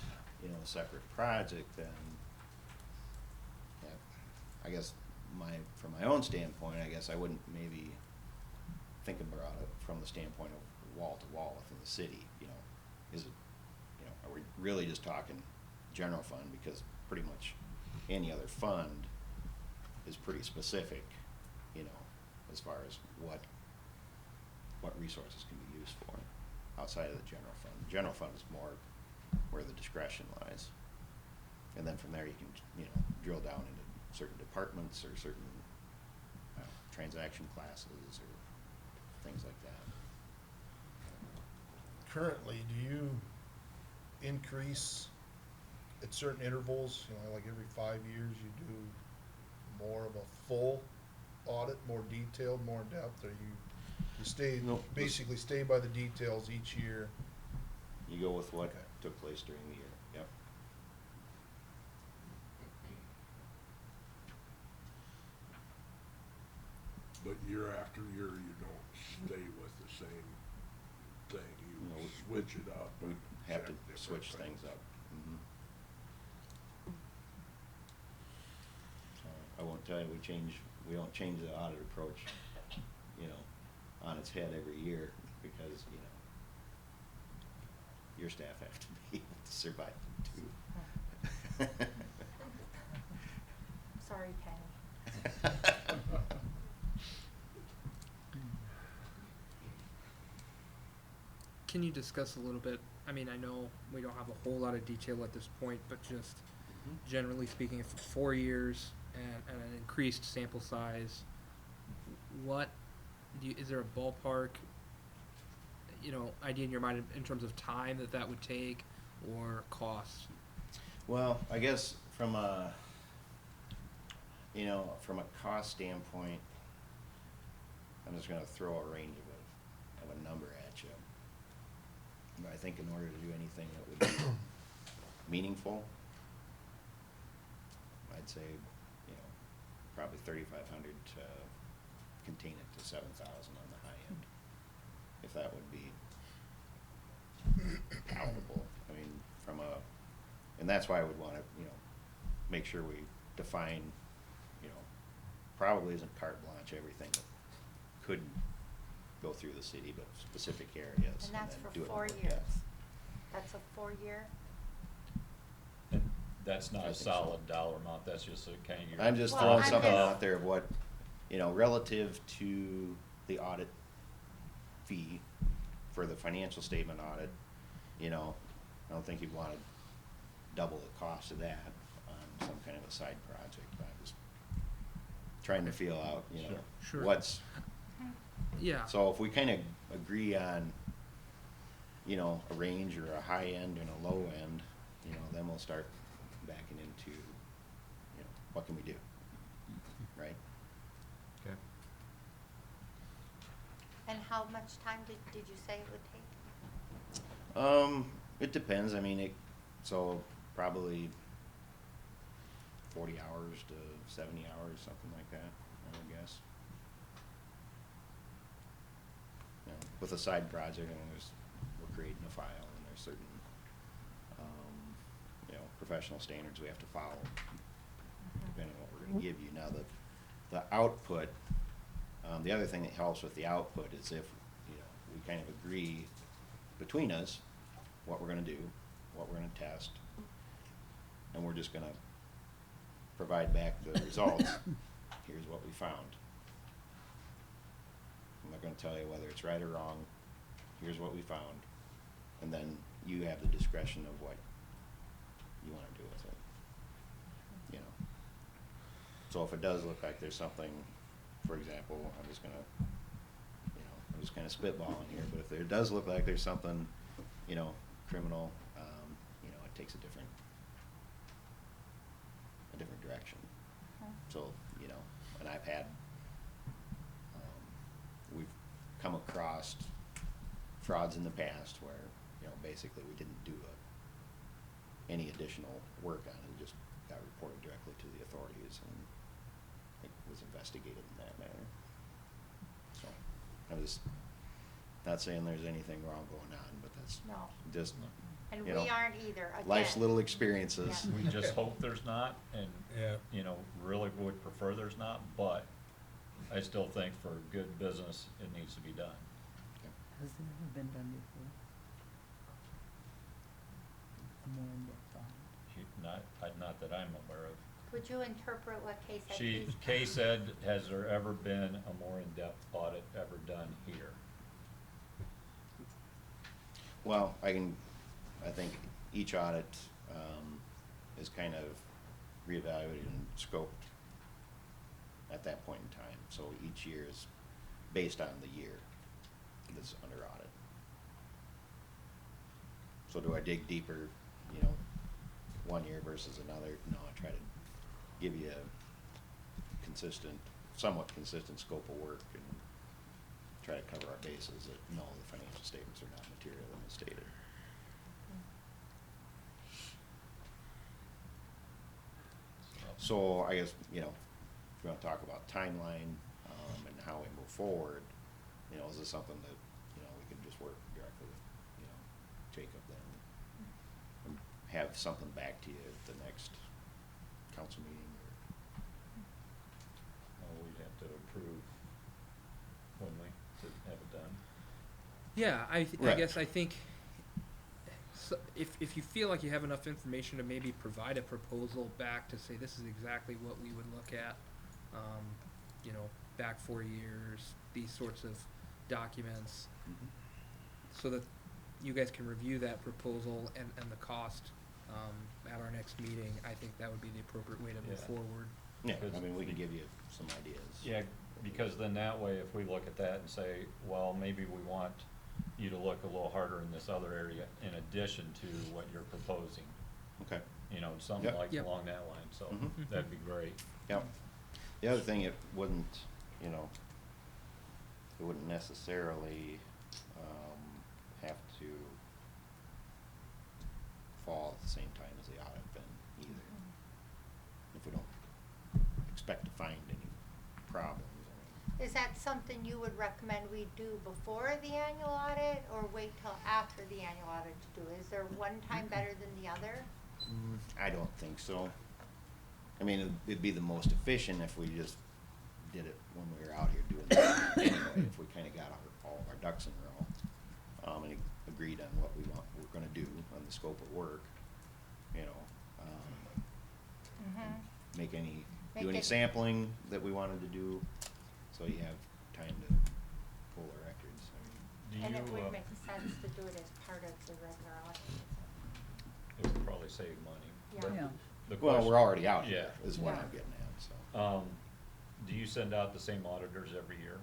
a separate project, then, yeah, I guess from my own standpoint, I guess I wouldn't maybe think about it from the standpoint of wall to wall within the city, is it, are we really just talking general fund, because pretty much any other fund is pretty specific, you know, as far as what resources can be used for outside of the general fund. The general fund is more where the discretion lies. And then from there, you can, you know, drill down into certain departments or certain transaction classes or things like that. Currently, do you increase at certain intervals, you know, like every 5 years you do more of a full audit, more detailed, more in depth, or you stay, No, basically stay by the details each year? You go with what Okay. took place during the year, yep. But year after year, you don't stay with the same thing, No, you switch it up We and have check to different switch things up. Mhm. So, I won't tell you, we don't change the audit approach, you know, on its head every year, because, you know, your staff have to be able to survive it too. Sorry, Penny. Can you discuss a little bit, I mean, I know we don't have a whole lot of detail at this point, but just generally speaking, if 4 years and an increased sample size, what is there a ballpark, you know, idea in your mind in terms of time that would take, or cost? Well, I guess from a, you know, from a cost standpoint, I'm just gonna throw a range of a number at you. But I think in order to do anything that would be meaningful, I'd say, you know, probably 3,500 to contain it to 7,000 on the high end, if that would be palatable. I mean, from a, and that's why I would wanna, you know, make sure we define, you know, probably isn't carte blanche everything that could go through the city, but specific areas. And that's then for do it in 4 more years. depth. That's a 4-year? And that's not I a think so. solid dollar amount, that's just a kind of your. I'm just Well, throwing I'm something just- out there of what, you know, relative to the audit fee for the financial statement audit, you know, I don't think you'd wanna double the cost of that on some kind of a side project, but I'm just trying to feel out, you know, Sure. what's, Yeah. so if we kinda agree on, you know, a range or a high end and a low end, you know, then we'll start backing into, you know, what can we do, right? Okay. And how much time did you say it would take? It depends, I mean, so probably 40 hours to 70 hours, something like that, I would guess. You know, with a side project, I mean, we're creating a file, and there's certain, you know, professional standards we have to follow, depending on what we're gonna give you. Now, the output, the other thing that helps with the output is if, you know, we kind of agree between us what we're gonna do, what we're gonna test, and we're just gonna provide back the results. Here's what we found. I'm not gonna tell you whether it's right or wrong. Here's what we found. And then you have the discretion of what you wanna do with it. You know? So if it does look like there's something, for example, I'm just gonna, you know, I'm just kinda spitballing here, but if there does look like there's something, you know, criminal, you know, it takes a different direction. So, you know, and I've had, we've come across frauds in the past where, you know, basically we didn't do any additional work on it, it just got reported directly to the authorities and it was investigated in that manner. So, I'm just not saying there's anything wrong going on, but that's No. just, And you we know, aren't either, again. life's little experiences. Yeah. We just hope there's not, and, Yeah. you know, really would prefer there's not, but I still think for good business, it needs to be done. Has it ever been done before? A more in-depth audit? not that I'm aware of. Would you interpret what Kay said, please? Kay said, has there ever been a more in-depth audit ever done here? Well, I think each audit, is kind of reevaluated and scoped at that point in time. So each year is based on the year that's under audit. So do I dig deeper, you know, one year versus another? No, I try to give you a consistent, somewhat consistent scope of work and try to cover our bases that no, the financial statements are not material and misstated. So I guess, you know, if you want to talk about timeline, and how we move forward, you know, is this something that, you know, we can just work directly with, you know, Jacob then? And have something back to you at the next council meeting or? Well, we'd have to approve, wouldn't we, to have it done? Yeah, I Right. guess I think so if you feel like you have enough information to maybe provide a proposal back to say this is exactly what we would look at, you know, back 4 years, these sorts of documents, so that you guys can review that proposal and the cost at our next meeting, I think that would be the appropriate way to move Yeah. forward. Yeah, Because- I mean, we can give you some ideas. Yeah, because then that way, if we look at that and say, well, maybe we want you to look a little harder in this other area in addition to what you're proposing, Okay. you know, something Yep. like Yep. along that line, so Mhm. that'd be great. Yep. The other thing, it wouldn't, you know, it wouldn't necessarily, have to fall at the same time as the audit then either. If we don't expect to find any problems, I mean. Is that something you would recommend we do before the annual audit or wait till after the annual audit to do? Is there one time better than the other? I don't think so. I mean, it'd be the most efficient if we just did it when we were out here doing this anyway, if we kinda got all our ducks in a row. And agreed on what we're gonna do on the scope of work, you know, Mm-hmm. make any, Make do any it- sampling that we wanted to do, so you have time to pull the records, I mean. And it Do would you, make sense to do it as part of the regular audit. it would probably save money. Yeah. but Yeah. the Well, question- we're already out here, Yeah. is what Yeah. I'm getting at, so. Do you send out the same auditors every year?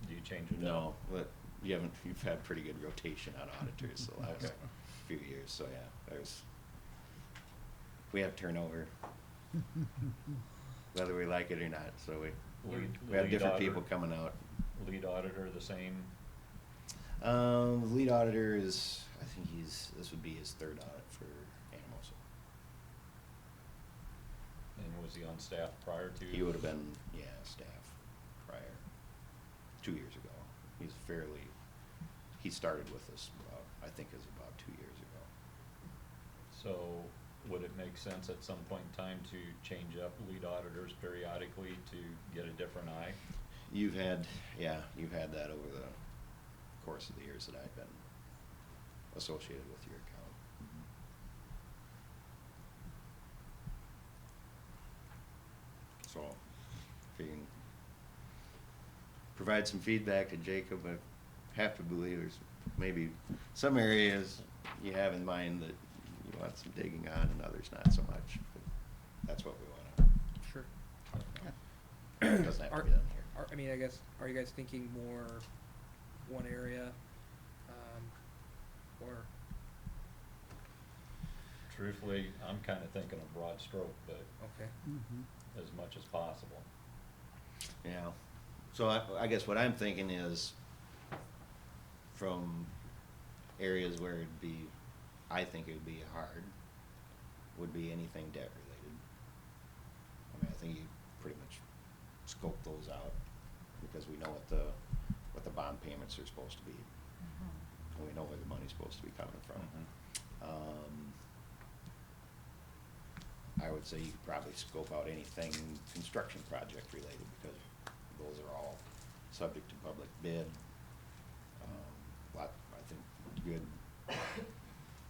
Do you change it up? No, but you've had pretty good rotation on auditors the last few years, so yeah, we have turnover, whether we like it or not, so we have Lead different auditor- people coming out. Lead auditor, the same? The lead auditor is, I think this would be his third audit for Anamosa. And was he on staff prior to? He would have been, staff prior, 2 years ago. He started with us about, I think it was about 2 years ago. So would it make sense at some point in time to change up lead auditors periodically to get a different eye? You've had that over the course of the years that I've been associated with your account. So, if you can provide some feedback to Jacob, I have to believe there's maybe some areas you have in mind that you want some digging on and others not so much. But that's what we wanna Sure. talk about. It doesn't have to Are- be done here. I mean, I guess, are you guys thinking more one area, or? Truthfully, I'm kinda thinking a broad stroke, but Okay. as much as possible. Yeah, so I guess what I'm thinking is from areas where it'd be, I think it would be hard, would be anything debt related. I mean, I think you pretty much scope those out because we know what the bond payments are supposed to be. And we know where the money's supposed to be coming from. I would say you could probably scope out anything construction project related because those are all subject to public bid. I think good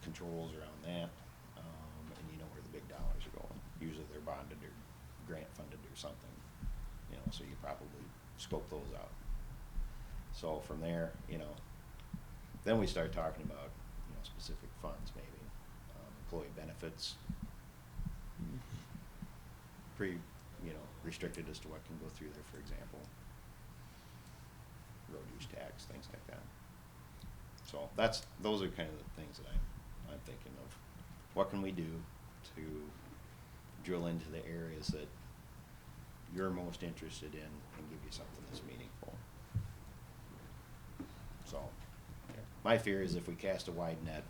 controls around that, and you know where the big big dollars are going. Usually they're bonded or grant funded or something, you know, so you probably scope those out. So from there, you know, then we start talking about, you know, specific funds maybe, employee benefits. Pretty, you know, restricted as to what can go through there, for example. Road use tax, things like that. So those are kind of the things that I'm thinking of. What can we do to drill into the areas that you're most interested in and give you something that's meaningful? So, my fear is if we cast a wide net,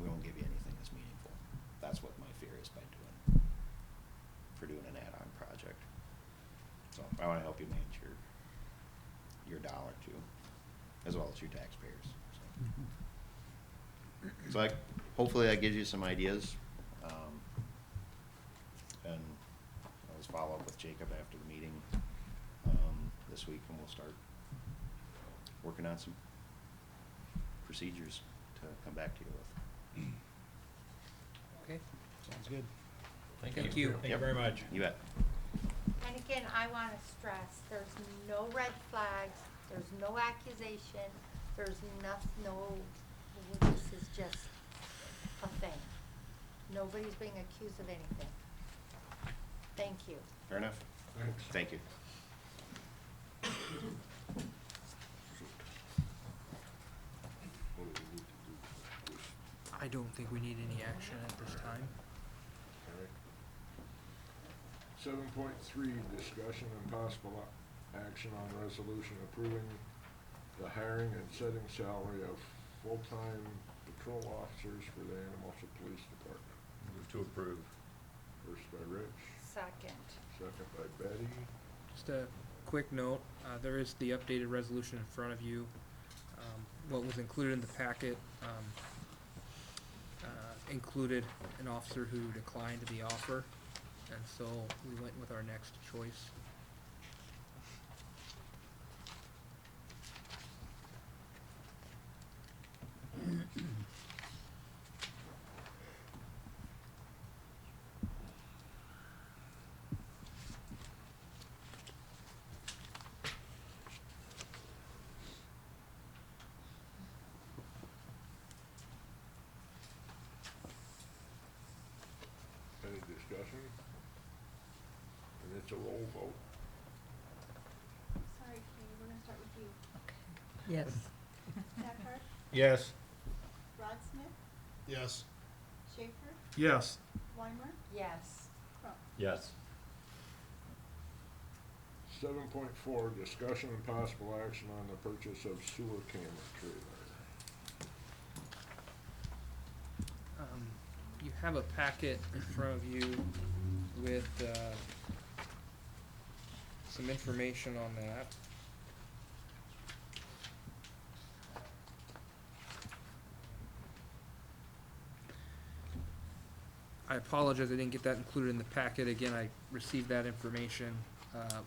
we won't give you anything that's meaningful. That's what my fear is for doing an add-on project. So, I wanna help you manage your dollar too, as well as your taxpayers, so. So hopefully that gives you some ideas, and I'll just follow up with Jacob after the meeting, this week, and we'll start working on some procedures to come back to you with. Okay, Sounds good. thank you. Thank you very much. You bet. And again, I wanna stress, there's no red flags, there's no accusation, there's no, this is just a thing. Nobody's being accused of anything. Thank you. Fair enough? Thanks. Thank you. What do we need to do? Just, I don't think we need any action at this time. okay. 7.3, discussion and possible action on resolution approving the hiring and setting salary of full-time patrol officers for the Anamosa Police Department. Move to approve. First by Rich, Second. second by Betty. Just a quick note, there is the updated resolution in front of you. What was included in the packet, included an officer who declined the offer, and so we went with our next choice. Any discussion? And it's a roll vote. Sorry, Katie, we're gonna start with you. Yes. Eckhart, Yes. Rod Smith, Yes. Schaefer, Yes. Weimer, Yes. Crump. Yes. 7.4, discussion and possible action on the purchase of sewer camera trailer. You have a packet in front of you with, some information on that. I apologize, I didn't get that included in the packet. Again, I received that information,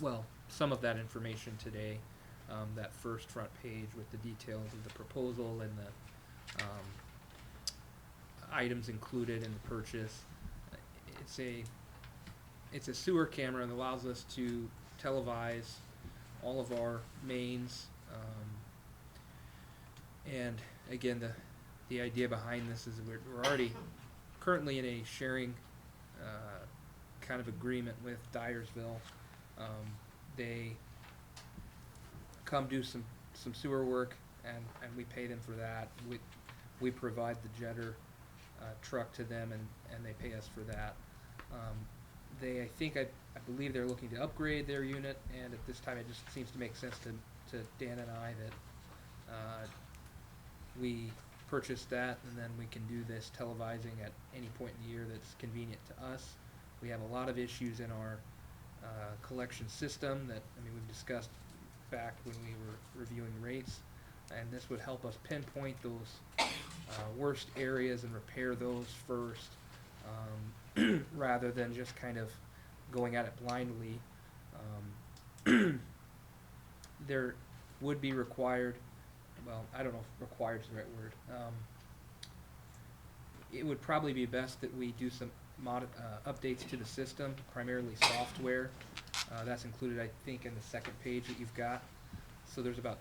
well, some of that information today. That first front page with the details of the proposal and the, items included in the purchase. It's a sewer camera that allows us to televise all of our mains. And again, the idea behind this is we're already currently in a sharing kind of agreement with Dyersville. They come do some sewer work, and we pay them for that. We provide the jetter truck to them, and they pay us for that. I believe they're looking to upgrade their unit, and at this time it just seems to make sense to Dan and I that we purchase that, and then we can do this televising at any point in the year that's convenient to us. We have a lot of issues in our collection system that, we've discussed back when we were reviewing rates, and this would help us pinpoint those worst areas and repair those first, rather than just kind of going at it blindly. There would be required, well, I don't know if required is the right word. it would probably be best that we do some updates to the system, primarily software. That's included, I think, in the second page that you've got. So there's about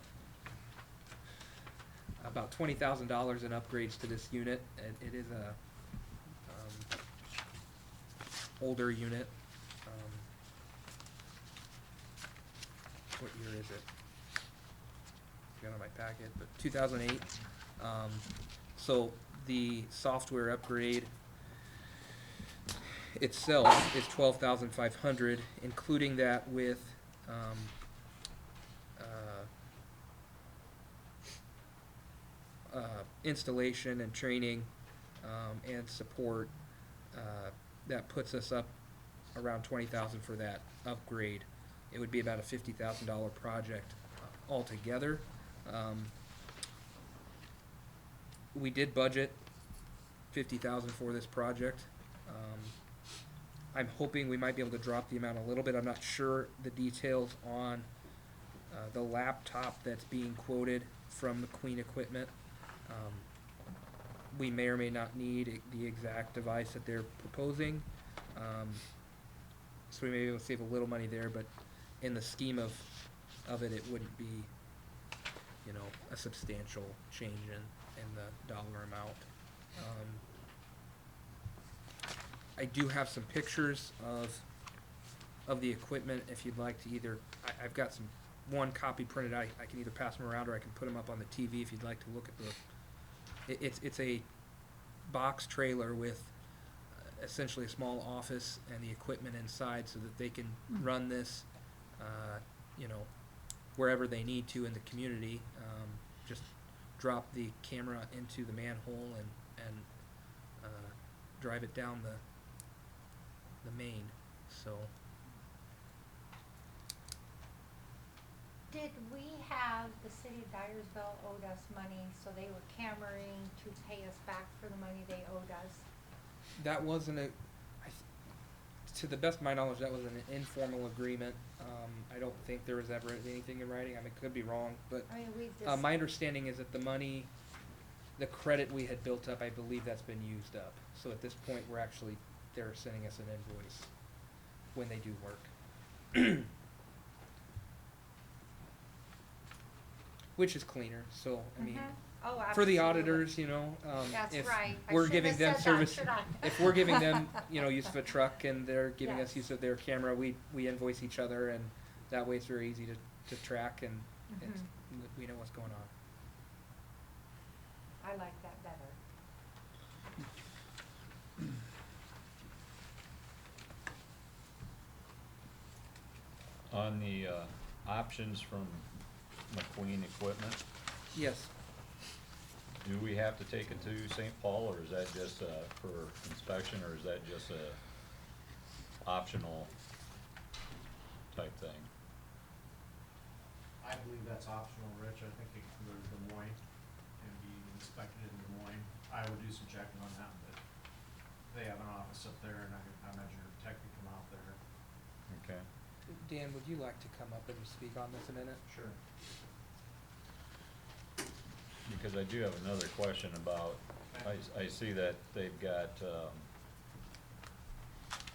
$20,000 in upgrades to this unit, and it is a older unit. What year is it? Got it on my packet, but 2008. So the software upgrade itself is $12,500, including that with installation and training and support. That puts us up around $20,000 for that upgrade. It would be about a $50,000 project altogether. We did budget $50,000 for this project. I'm hoping we might be able to drop the amount a little bit. I'm not sure the details on the laptop that's being quoted from McQueen Equipment. We may or may not need the exact device that they're proposing. So we may be able to save a little money there, but in the scheme of it, it wouldn't be, you know, a substantial change in the dollar amount. I do have some pictures of the equipment if you'd like to either, I've got one copy printed out. I can either pass them around or I can put them up on the TV if you'd like to look at the, it's a box trailer with essentially a small office and the equipment inside so that they can run this, you know, wherever they need to in the community. Just drop the camera into the manhole and drive it down the main. So Did we have the city of Dyersville owed us money, so they were clamoring to pay us back for the money they owed us? that wasn't to the best of my knowledge, that was an informal agreement. I don't think there was ever anything in writing. I mean, could be wrong, but I mean, we just. my understanding is that the money, the credit we had built up, I believe that's been used up. So at this point, they're sending us an invoice when they do work. Which is cleaner, so, I mean, Oh, for the absolutely. auditors, you know, That's if right. I we're shouldn't giving have them said that, service, should I? if we're giving them, you know, use of a truck and they're giving us Yes. use of their camera, we invoice each other, and that way it's very easy to track, and it's, we know what's going on. I like that better. On the options from McQueen Equipment, Yes, do we have to take it to St. Paul, or is that just for inspection, or is that just a optional type thing? I believe that's optional, Rich. I think it can go to Des Moines and be inspected in Des Moines. I would do some checking on that, but they have an office up there, and I imagine your tech could come out there. Okay. Dan, would you like to come up and speak on this a minute? Sure. Because I do have another question about, I see that they've got,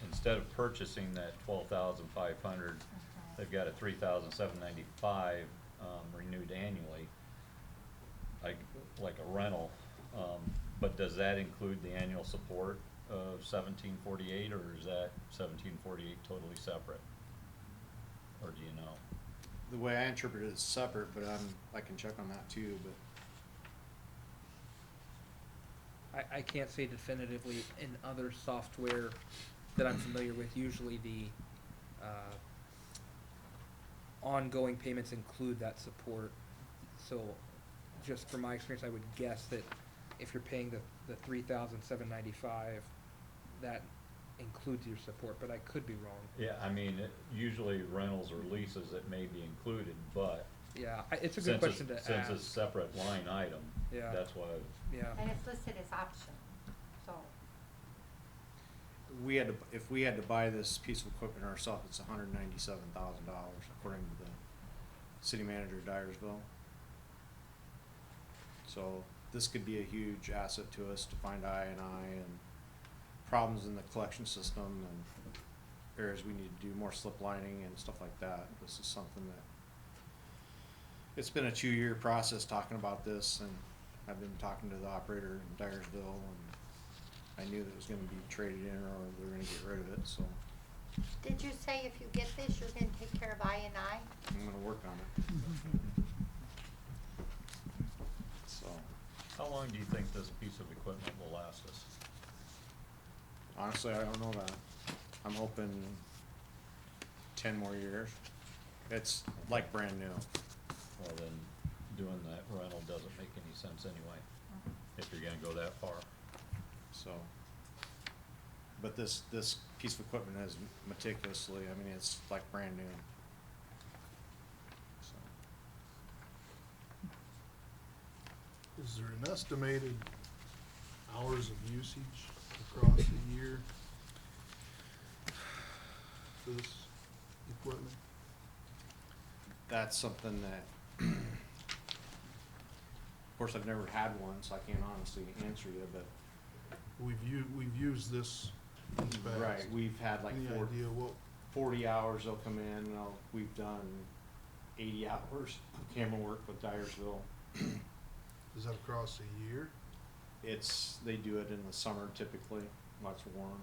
instead of purchasing that 12,500, they've got a 3,795 renewed annually, like a rental. But does that include the annual support of 1748, or is that 1748 totally separate? Or do you know? The way I interpret it is separate, but I can check on that too, but. I can't say definitively. In other software that I'm familiar with, usually the ongoing payments include that support. So just from my experience, I would guess that if you're paying the $3,795, that includes your support, but I could be wrong. Yeah, I mean, usually rentals or leases, it may be included, but Yeah, it's a good question to ask. since it's a separate line item, Yeah. that's why, Yeah. And it's listed as optional, so. If we had to buy this piece of equipment ourselves, it's $197,000 according to the city manager of Dyersville. So this could be a huge asset to us to find I and problems in the collection system and areas we need to do more slip lining and stuff like that. This is something that, it's been a 2-year process talking about this, and I've been talking to the operator in Dyersville, and I knew that it was gonna be traded in or they're gonna get rid of it, so Did you say if you get this, you're gonna take care of I? I'm gonna work on it. So, How long do you think this piece of equipment will last us? honestly, I don't know that. I'm hoping 10 more years. It's like brand new. Well, then, doing that rental doesn't make any sense anyway, if you're gonna go that far. So, but this piece of equipment has meticulously, I mean, it's like brand new. So, Is there an estimated hours of usage across the year for this equipment? that's something that, of course, I've never had one, so I can't honestly answer you, but We've used this in the past. right, we've had like Any idea what, 40 hours they'll come in, and we've done 80 hours of camera work with Dyersville. is that across a year? They do it in the summer typically, when it's warm.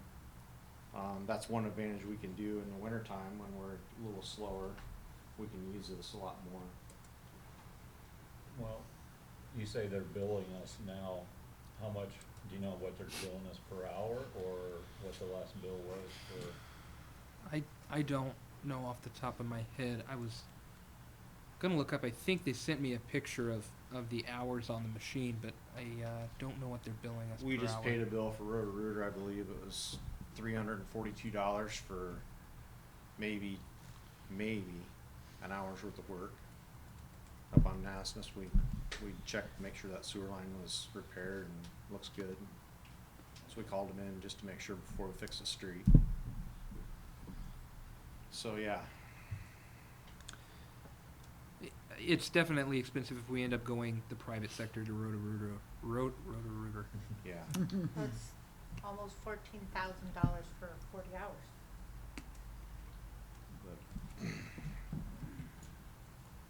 That's one advantage we can do in the wintertime when we're a little slower. We can use this a lot more. Well, you say they're billing us now, how much, do you know what they're billing us per hour, or what the last bill was for? I don't know off the top of my head. I was gonna look up. I think they sent me a picture of the hours on the machine, but I don't know what they're billing us We per just hour. paid a bill for Roto-Rooter, I believe it was $342 for maybe an hour's worth of work. Up on Nassness, we checked to make sure that sewer line was repaired and looks good. So we called them in just to make sure before we fix the street. So, yeah, It's definitely expensive if we end up going the private sector to Roto-Rooter. yeah. That's almost $14,000 for 40 hours. But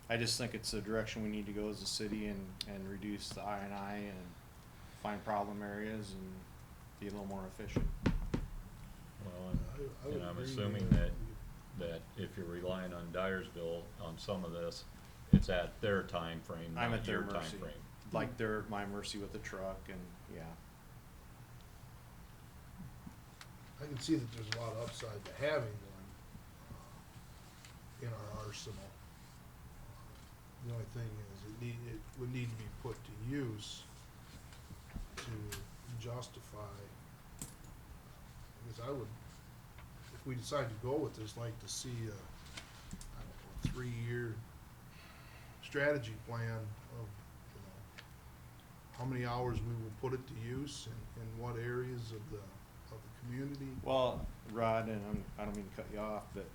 I just think it's the direction we need to go as a city and reduce the I and find problem areas and be a little more efficient. Well, I would and I'm agree assuming with that if you're relying on Dyersville on some of this, it's at their time frame, I'm not at their your time mercy. frame. Like they're at my mercy with the truck and, yeah. I can see that there's a lot of upside to having one in our arsenal. The only thing is it would need to be put to use to justify. Because I would, if we decide to go with this, like to see a 3-year strategy plan of, how many hours we will put it to use in what areas of the community. Well, Rod, and I don't mean to cut you off, but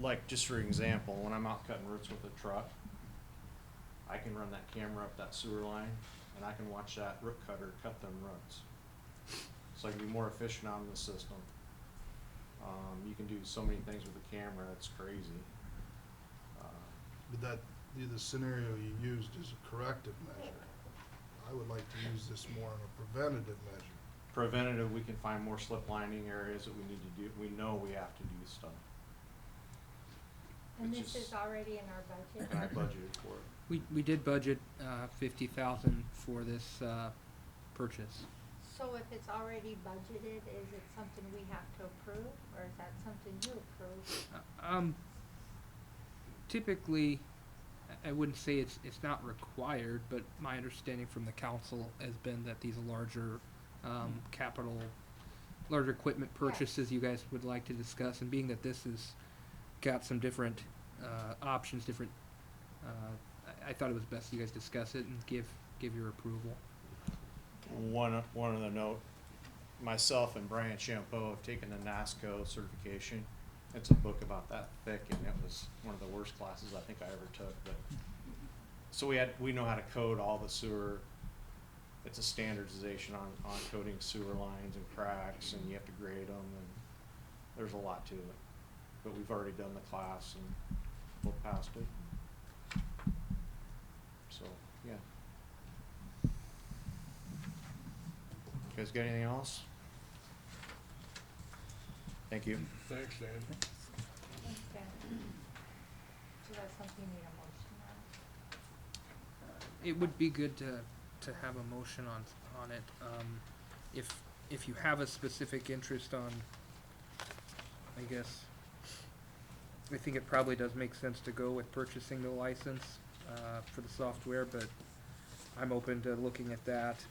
like, just for example, when I'm out cutting roots with a truck, I can run that camera up that sewer line and I can watch that root cutter cut them roots. So I can be more efficient on the system. You can do so many things with the camera, it's crazy. But that, the scenario you used is a corrective measure. I would like to use this more on a preventative measure. Preventative, we can find more slip lining areas that we need to do, we know we have to do stuff. And It's this is just- already in our budget. And I budgeted for it. We did budget $50,000 for this purchase. So if it's already budgeted, is it something we have to approve, or is that something you approve? Typically, I wouldn't say it's not required, but my understanding from the council has been that these larger larger equipment purchases you guys would like to discuss, and being that this has got some different options, I thought it was best you guys discuss it and give your approval. One other note, myself and Brian Champeau have taken the NASCO certification. It's a book about that thick, and it was one of the worst classes I think I ever took. But so we know how to code all the sewer it's a standardization on coating sewer lines and cracks, and you have to grade them, and there's a lot to it. But we've already done the class and we'll passed it. So, yeah. You guys got anything else? Thank you. Thanks, Dan. Thanks, Dan. So that's something you need a motion on? It would be good to have a motion on it. If you have a specific interest on, I guess, I think it probably does make sense to go with purchasing the license, for the software, but I'm open to looking at that.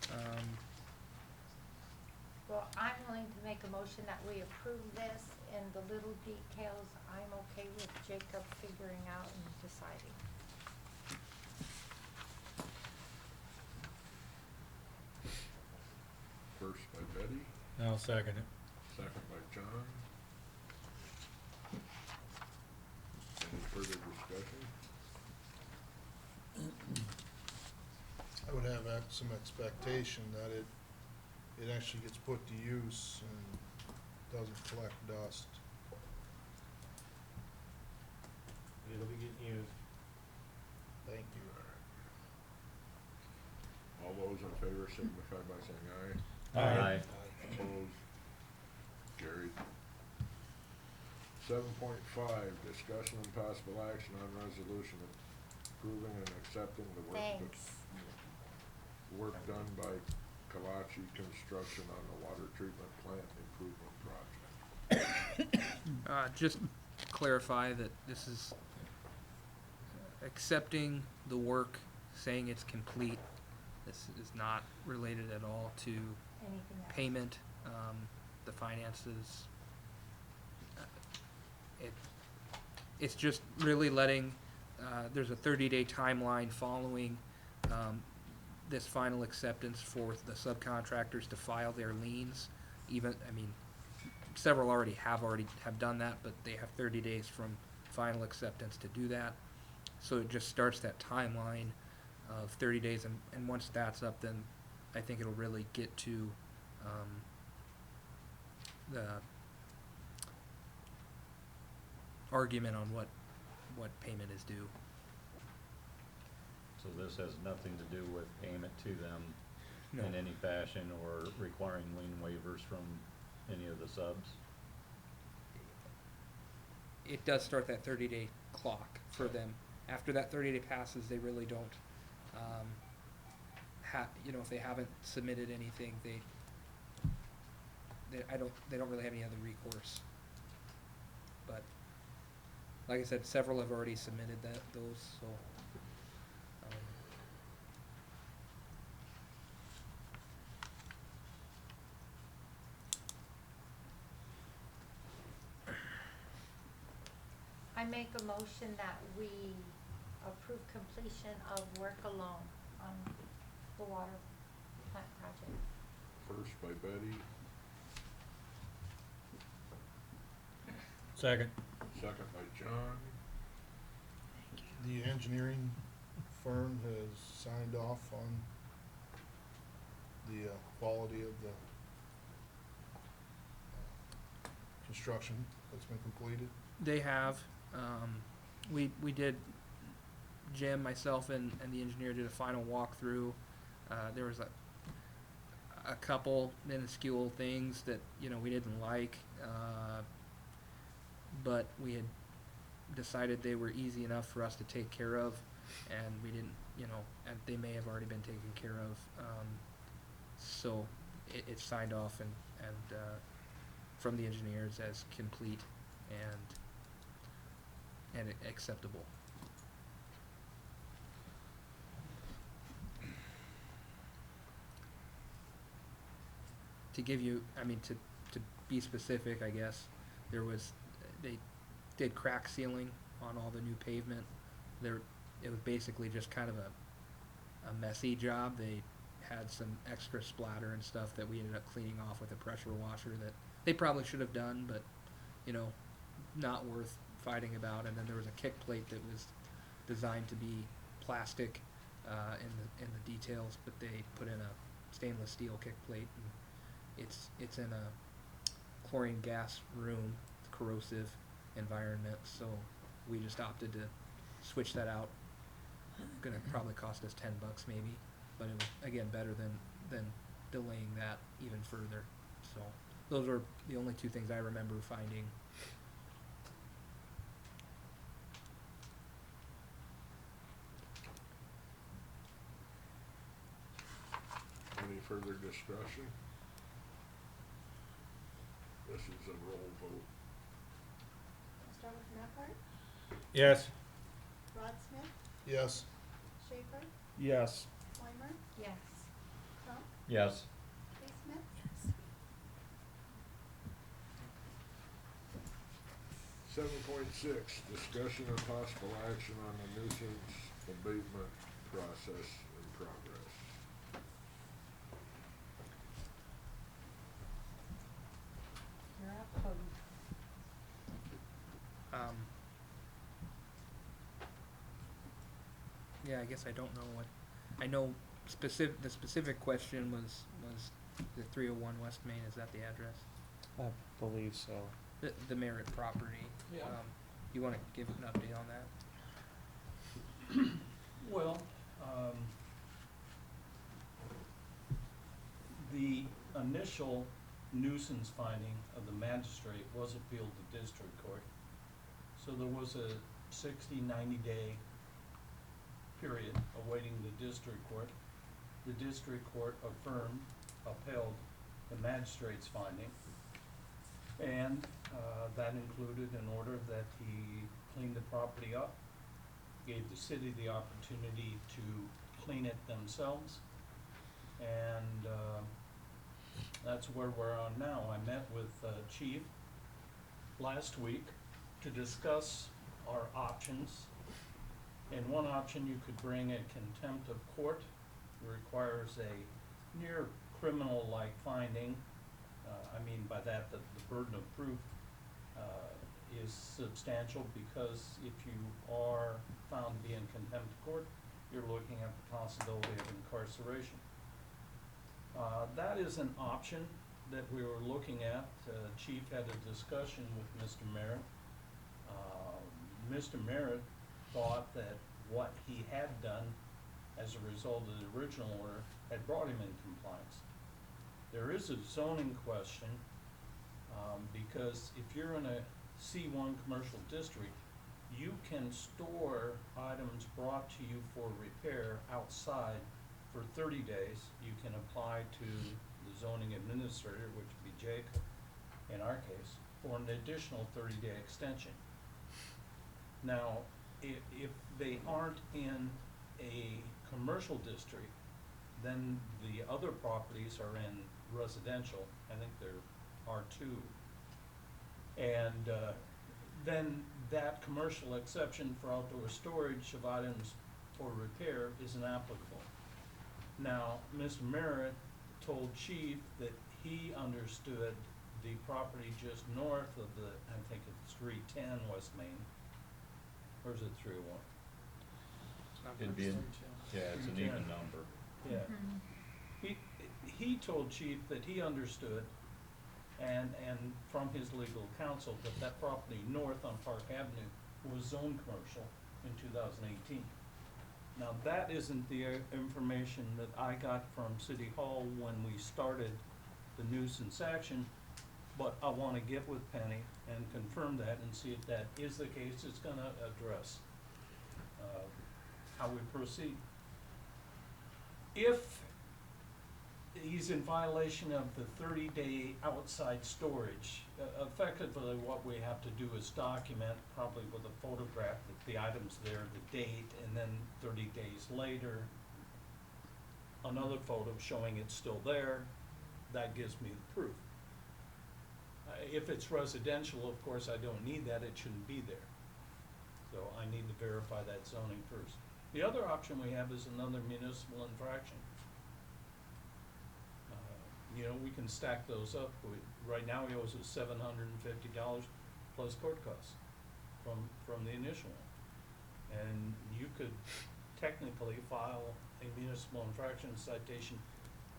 Well, I'm willing to make a motion that we approve this, and the little details, I'm okay with Jacob figuring out and deciding. First by Betty, I'll second it. second by John. Any further discussion? I would have some expectation that it actually gets put to use and doesn't collect dust. It'll be getting used. Thank you. All those in favor signify by saying aye. Aye. Opposed? Carried. 7.5, discussion and possible action on resolution approving and accepting the Thanks. work done by Kalachi Construction on the water treatment plant improvement project. Just clarify that this is accepting the work, saying it's complete. This is not related at all to Anything else? payment, the finances. It's just really letting, there's a 30-day timeline following this final acceptance for the subcontractors to file their liens. Even, I mean, several already have done that, but they have 30 days from final acceptance to do that. So it just starts that timeline of 30 days, and once that's up, then I think it'll really get to the argument on what payment is due. So this has nothing to do with payment to them No. in any fashion or requiring lien waivers from any of the subs? It does start that 30-day clock for them. After that 30-day passes, they really don't if they haven't submitted anything, they don't really have any other recourse. But like I said, several have already submitted those, so I make a motion that we approve completion of work alone on the water plant project. First by Betty, Second. second by John. The engineering firm has signed off on the quality of the construction that's been completed. they have. We did, Jim, myself, and the engineer did a final walkthrough. There was a couple minuscule things that, we didn't like, but we had decided they were easy enough for us to take care of, and we didn't, and they may have already been taken care of. So it's signed off and from the engineers as complete and acceptable. To give you, to be specific, I guess, they did crack sealing on all the new pavement. It was basically just kind of a messy job. They had some extra splatter and stuff that we ended up cleaning off with a pressure washer that they probably should have done, but, not worth fighting about. And then there was a kick plate that was designed to be plastic in the details, but they put in stainless steel kick plate, and it's in a chlorine gas room, corrosive environment, so we just opted to switch that out. Gonna probably cost us $10 maybe, but it was, again, better than delaying that even further. So those are the only two things I remember finding. Any further discussion? This is a roll vote. We'll start with Knockhart, Yes. Rod Smith, Yes. Schaefer, Yes. Weimer, Yes. Crump, Yes. Highsmith. Yes. 7.6, discussion of possible action on the nuisance abatement process in progress. You're up, Cody. Yeah, I guess I don't know what, I know the specific question was the 301 West Main, is that the address? I believe so. The Merritt property. Yeah. You wanna give an update on that? Well, the initial nuisance finding of the magistrate was appealed to district court. So there was a 90-day period awaiting the district court. The district court upheld the magistrate's finding. And that included an order that he cleaned the property up, gave the city the opportunity to clean it themselves, and that's where we're on now. I met with Chief last week to discuss our options. And one option, you could bring a contempt of court. It requires a near criminal-like finding. I mean by that the burden of proof is substantial, because if you are found to be in contempt of court, you're looking at the possibility of incarceration. That is an option that we were looking at. Chief had a discussion with Mr. Merritt. Mr. Merritt thought that what he had done as a result of the original order had brought him in compliance. There is a zoning question, because if you're in a C1 commercial district, you can store items brought to you for repair outside for 30 days. You can apply to the zoning administrator, which would be Jacob, in our case, for an additional 30-day extension. Now, if they aren't in a commercial district, then the other properties are in residential. I think they're R2. And then that commercial exception for outdoor storage of items for repair isn't applicable. Now, Mr. Merritt told Chief that he understood the property just north of the, I think it's 310 West Main, or is it 301? It'd be, yeah, it's an even number. Yeah. He told Chief that he understood, and from his legal counsel, that that property north on Park Avenue was zoned commercial in 2018. Now, that isn't the information that I got from City Hall when we started the nuisance action, but I wanna get with Penny and confirm that and see if that is the case. It's gonna address how we proceed. If he's in violation of the 30-day outside storage, effectively what we have to do is document, probably with a photograph, that the item's there, the date, and then 30 days later, another photo showing it's still there. That gives me the proof. If it's residential, of course, I don't need that. It shouldn't be there. So I need to verify that zoning first. The other option we have is another municipal infraction. You know, we can stack those up. Right now, he owes us $750 plus court costs from the initial one. And you could technically file a municipal infraction citation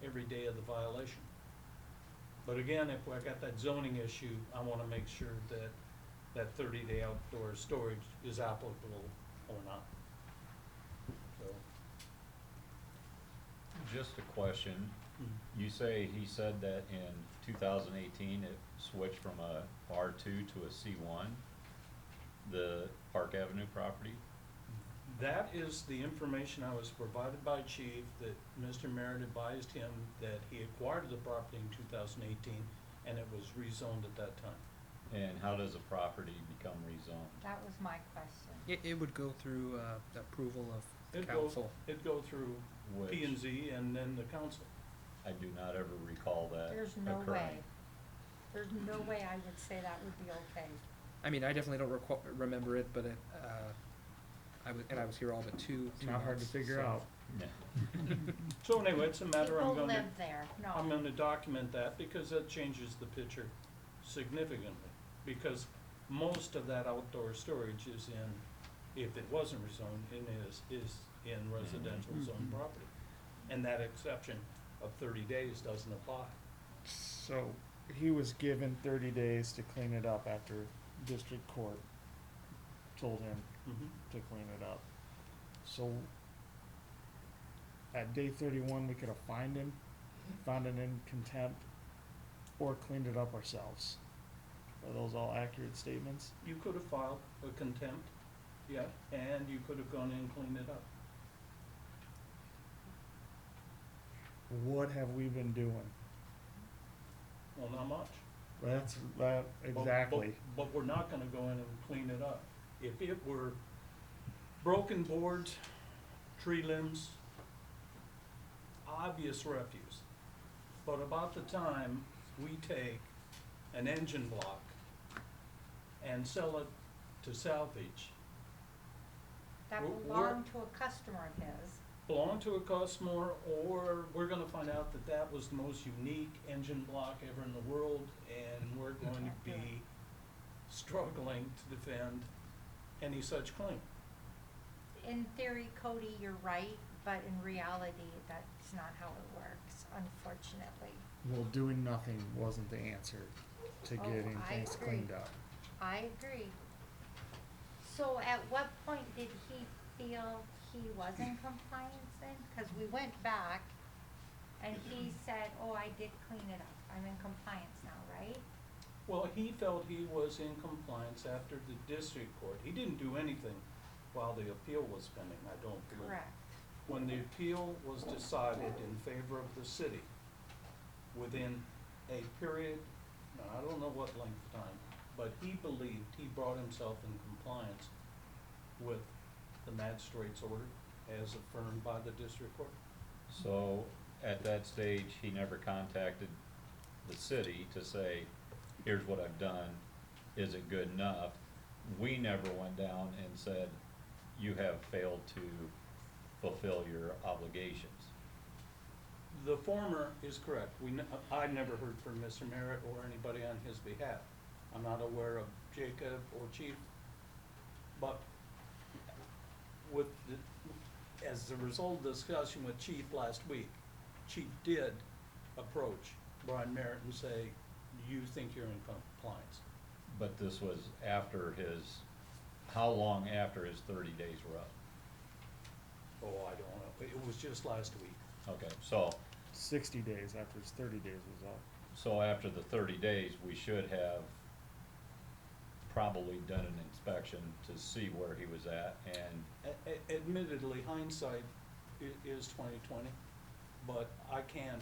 every day of the violation. But again, if I got that zoning issue, I wanna make sure that that 30-day outdoor storage is applicable or not. So, Just a question. You say he said that in 2018 it switched from a R2 to a C1, the Park Avenue property? that is the information I was provided by Chief, that Mr. Merritt advised him that he acquired the property in 2018 and it was rezoned at that time. And how does a property become rezoned? That was my question. It would go through, the approval of the It'd go- council. It'd go through Which P and Z and then the council. I do not ever recall that There's no occurring. way. There's no way I would say that would be okay. I mean, I definitely don't remember it, but I was here all but two Not hard to months, figure so- out. Yeah. So anyway, it's a matter I'm People gonna, live there, I'm no. gonna document that because that changes the picture significantly. Because most of that outdoor storage is in, if it wasn't rezoned, is in residential zone property. And that exception of 30 days doesn't apply. So he was given 30 days to clean it up after district court told him to clean it up. So at day 31, we could have found him in contempt, or cleaned it up ourselves. Are those all accurate statements? You could have filed a contempt, yeah, and you could have gone in and cleaned it up. What have we been doing? Well, not much. That But- exactly. But we're not gonna go in and clean it up. If it were broken boards, tree limbs, obvious refuse. But about the time we take an engine block and sell it to salvage, That we're- belonged to a customer of his. belong to a customer, or we're gonna find out that that was the most unique engine block ever in the world, and we're going to Can't do it. be struggling to defend any such claim. In theory, Cody, you're right, but in reality, that's not how it works, unfortunately. Well, doing nothing wasn't the answer to Oh, getting I things agree. cleaned up. I agree. So at what point did he feel he was in compliance then? Cause we went back and he said, oh, I did clean it up, I'm in compliance now, right? Well, he felt he was in compliance after the district court. He didn't do anything while the appeal was pending, I don't believe. Correct. When the appeal was decided in favor of the city, within a period, now, I don't know what length of time, but he believed he brought himself in compliance with the magistrate's order as affirmed by the district court. So at that stage, he never contacted the city to say, here's what I've done, is it good enough? We never went down and said, you have failed to fulfill your obligations. The former is correct. I never heard from Mr. Merritt or anybody on his behalf. I'm not aware of Jacob or Chief, but with as a result of the discussion with Chief last week, Chief did approach Brian Merritt and say, you think you're in compliance? But this was after his, how long after his 30 days were up? Oh, I don't know. It was just last week. Okay, so 60 days after his 30 days was up. So after the 30 days, we should have probably done an inspection to see where he was at, and Admittedly, hindsight is 20/20, but I can't.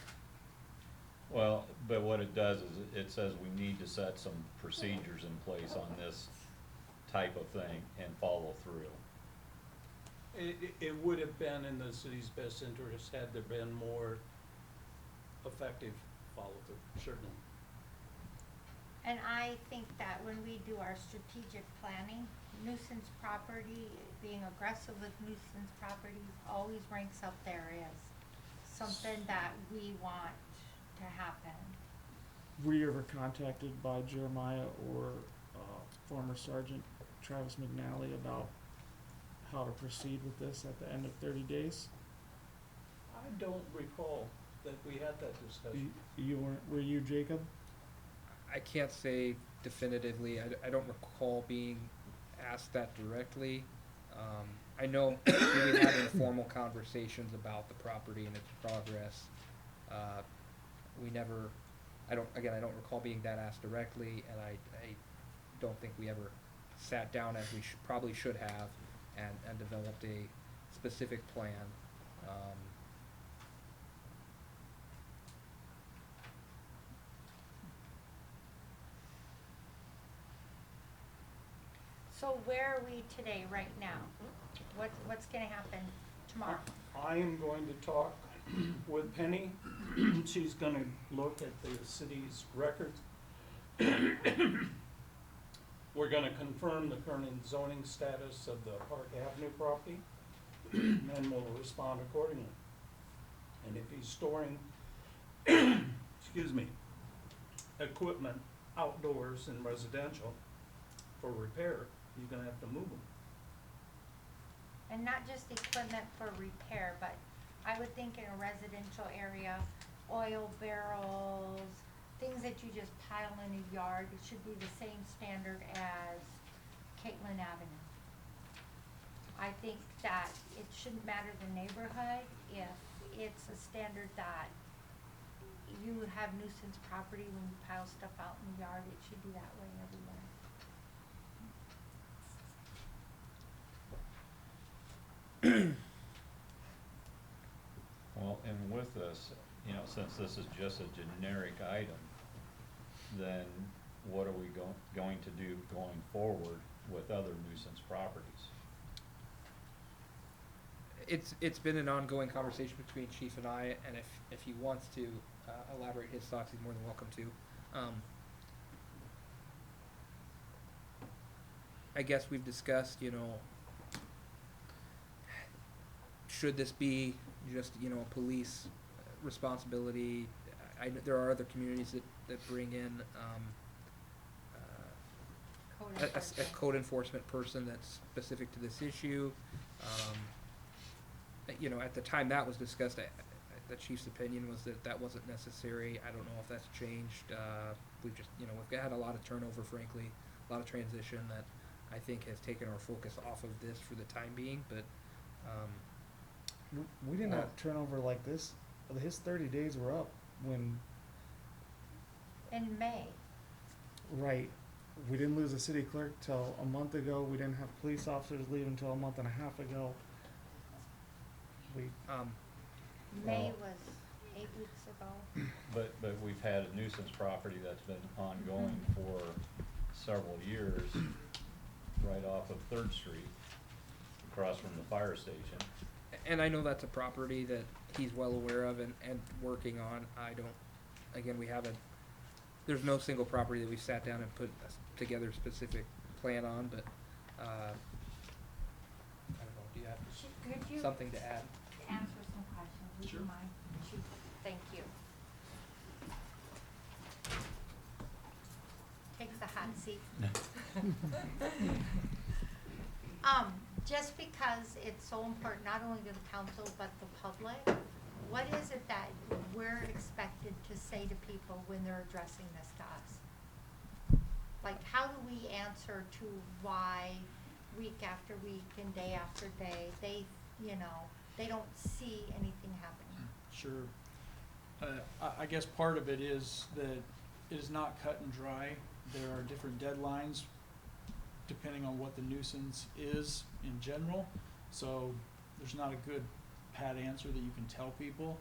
well, but what it does is it says we need to set some procedures in place on this type of thing and follow through. It would have been in the city's best interest had there been more effective follow-through, certainly. And I think that when we do our strategic planning, nuisance property, being aggressive with nuisance properties always ranks up there as something that we want to happen. Were you ever contacted by Jeremiah or former Sergeant Travis McNally about how to proceed with this at the end of 30 days? I don't recall that we had that discussion. You weren't, were you, Jacob? I can't say definitively. I don't recall being asked that directly. I know we had informal conversations about the property and its progress. We never, I don't recall being that asked directly, and I don't think we ever sat down as we probably should have and developed a specific plan. So where are we today, right now? What's gonna happen tomorrow? I am going to talk with Penny. She's gonna look at the city's records. We're gonna confirm the current zoning status of the Park Avenue property, and we'll respond accordingly. And if he's storing, excuse me, equipment outdoors in residential for repair, he's gonna have to move them. And not just equipment for repair, but I would think in a residential area, oil barrels, things that you just pile in a yard, it should be the same standard as Caitlin Avenue. I think that it shouldn't matter the neighborhood, if it's a standard that you have nuisance property when you pile stuff out in the yard, it should be that way everywhere. Well, and with this, you know, since this is just a generic item, then what are we going to do going forward with other nuisance properties? It's been an ongoing conversation between Chief and I, and if he wants to elaborate his thoughts, he's more than welcome to. I guess we've discussed, you know, should this be just, you know, a police responsibility? There are other communities that bring in a code enforcement person that's specific to this issue. You know, at the time that was discussed, the chief's opinion was that wasn't necessary. I don't know if that's changed. We've just, you know, we've had a lot of turnover, frankly, a lot of transition that I think has taken our focus off of this for the time being, but, We didn't have turnover like this. His 30 days were up when, In May, right, we didn't lose a city clerk till a month ago. We didn't have police officers leave until a month and a half ago. May was 8 weeks ago. But we've had a nuisance property that's been ongoing for several years, right off of Third Street, across from the fire station. and I know that's a property that he's well aware of and working on. I don't, again, there's no single property that we sat down and put together a specific plan on, but, I don't know, do you have Could you something to add? answer some questions, would you Sure. mind? Chief, thank you. Take the hot seat. Just because it's so important, not only to the council, but the public, what is it that we're expected to say to people when they're addressing this to us? Like, how do we answer to why week after week and day after day, they don't see anything happening? Sure. I guess part of it is that it is not cut and dry. There are different deadlines depending on what the nuisance is in general. So there's not a good pat answer that you can tell people.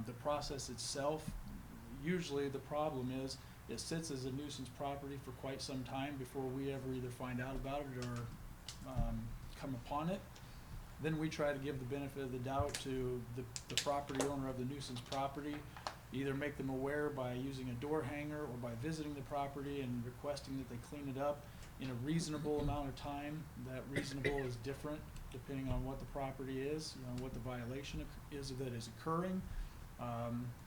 The process itself, usually the problem is it sits as a nuisance property for quite some time before we ever either find out about it or come upon it. Then we try to give the benefit of the doubt to the property owner of the nuisance property, either make them aware by using a door hanger or by visiting the property and requesting that they clean it up in a reasonable amount of time. That reasonable is different depending on what the property is, what the violation is that is occurring.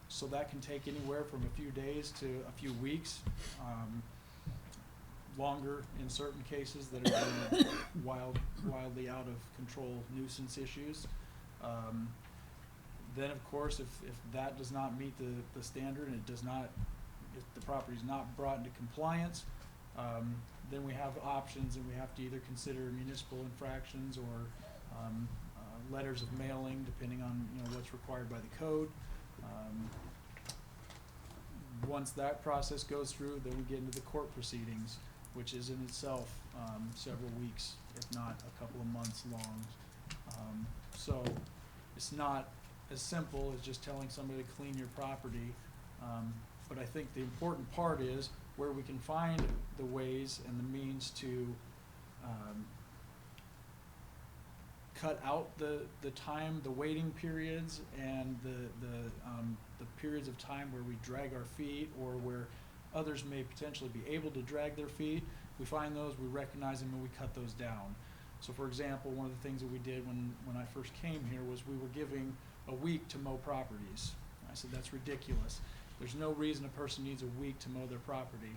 So that can take anywhere from a few days to a few weeks, longer in certain cases that are wildly out of control nuisance issues. Then, of course, if that does not meet the standard and if the property is not brought into compliance, then we have options, and we have to either consider municipal infractions or letters of mailing, depending on, what's required by the code. Once that process goes through, then we get into the court proceedings, which is in itself several weeks, if not a couple of months long. So it's not as simple as just telling somebody to clean your property. But I think the important part is where we can find the ways and the means to cut out the time, the waiting periods, and the periods of time where we drag our feet, or where others may potentially be able to drag their feet. We find those, we recognize them, and we cut those down. So for example, one of the things that we did when I first came here was we were giving a week to mow properties. I said, that's ridiculous. There's no reason a person needs a week to mow their property.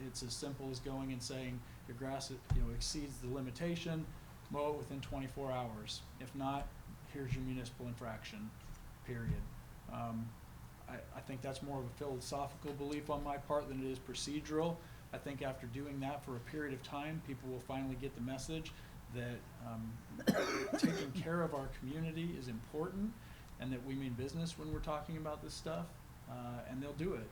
It's as simple as going and saying your grass exceeds the limitation, mow it within 24 hours. If not, here's your municipal infraction, period. I think that's more of a philosophical belief on my part than it is procedural. I think after doing that for a period of time, people will finally get the message that taking care of our community is important, and that we mean business when we're talking about this stuff, and they'll do it.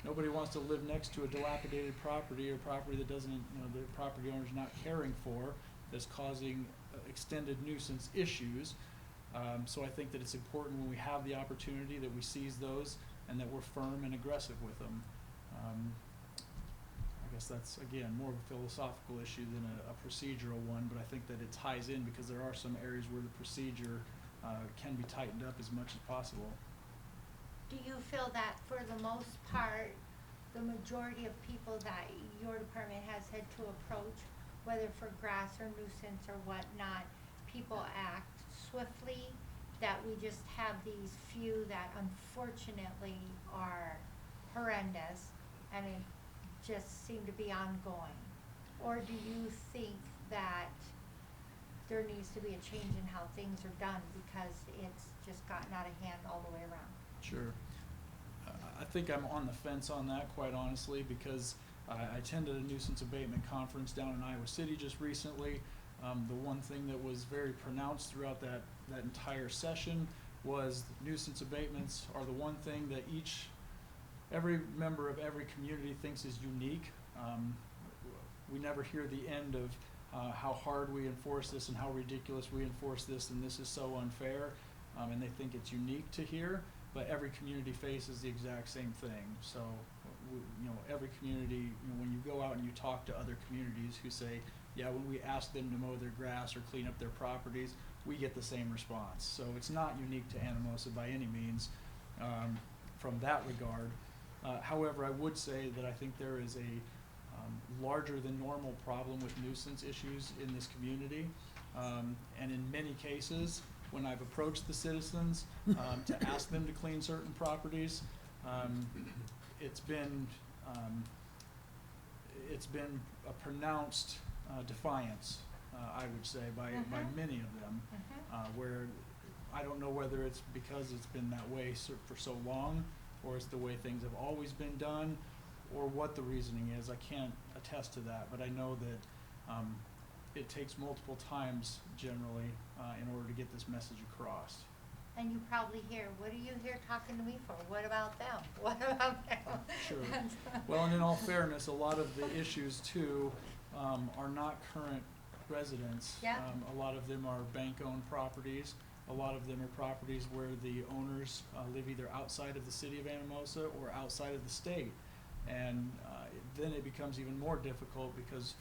Nobody wants to live next to a dilapidated property, or property that doesn't, the property owner's not caring for, that's causing extended nuisance issues. So I think that it's important when we have the opportunity that we seize those, and that we're firm and aggressive with them. I guess that's, again, more of a philosophical issue than a procedural one, but I think that it ties in because there are some areas where the procedure can be tightened up as much as possible. Do you feel that for the most part, the majority of people that your department has had to approach, whether for grass or nuisance or whatnot, people act swiftly, that we just have these few that unfortunately are horrendous and it just seem to be ongoing? Or do you think that there needs to be a change in how things are done because it's just gotten out of hand all the way around? Sure. I think I'm on the fence on that, quite honestly, because I attended a nuisance abatement conference down in Iowa City just recently. The one thing that was very pronounced throughout that entire session was nuisance abatements are the one thing that every member of every community thinks is unique. We never hear the end of how hard we enforce this and how ridiculous we enforce this, and this is so unfair, and they think it's unique to hear. But every community faces the exact same thing. So, every community, when you go out and you talk to other communities who say, yeah, when we ask them to mow their grass or clean up their properties, we get the same response. So it's not unique to Anamosa by any means from that regard. However, I would say that I think there is a larger than normal problem with nuisance issues in this community. And in many cases, when I've approached the citizens to ask them to clean certain properties, it's been a pronounced defiance, I would say, by many of them, where I don't know whether it's because it's been that way for so long, or it's the way things have always been done, or what the reasoning is. I can't attest to that, but I know that it takes multiple times generally in order to get this message across. And you probably hear, what are you here talking to me for? What about them? What about them? Sure. Well, and in all fairness, a lot of the issues too are not current residents. Yeah. A lot of them are bank-owned properties. A lot of them are properties where the owners live either outside of the city of Anamosa or outside of the state. And then it becomes even more difficult because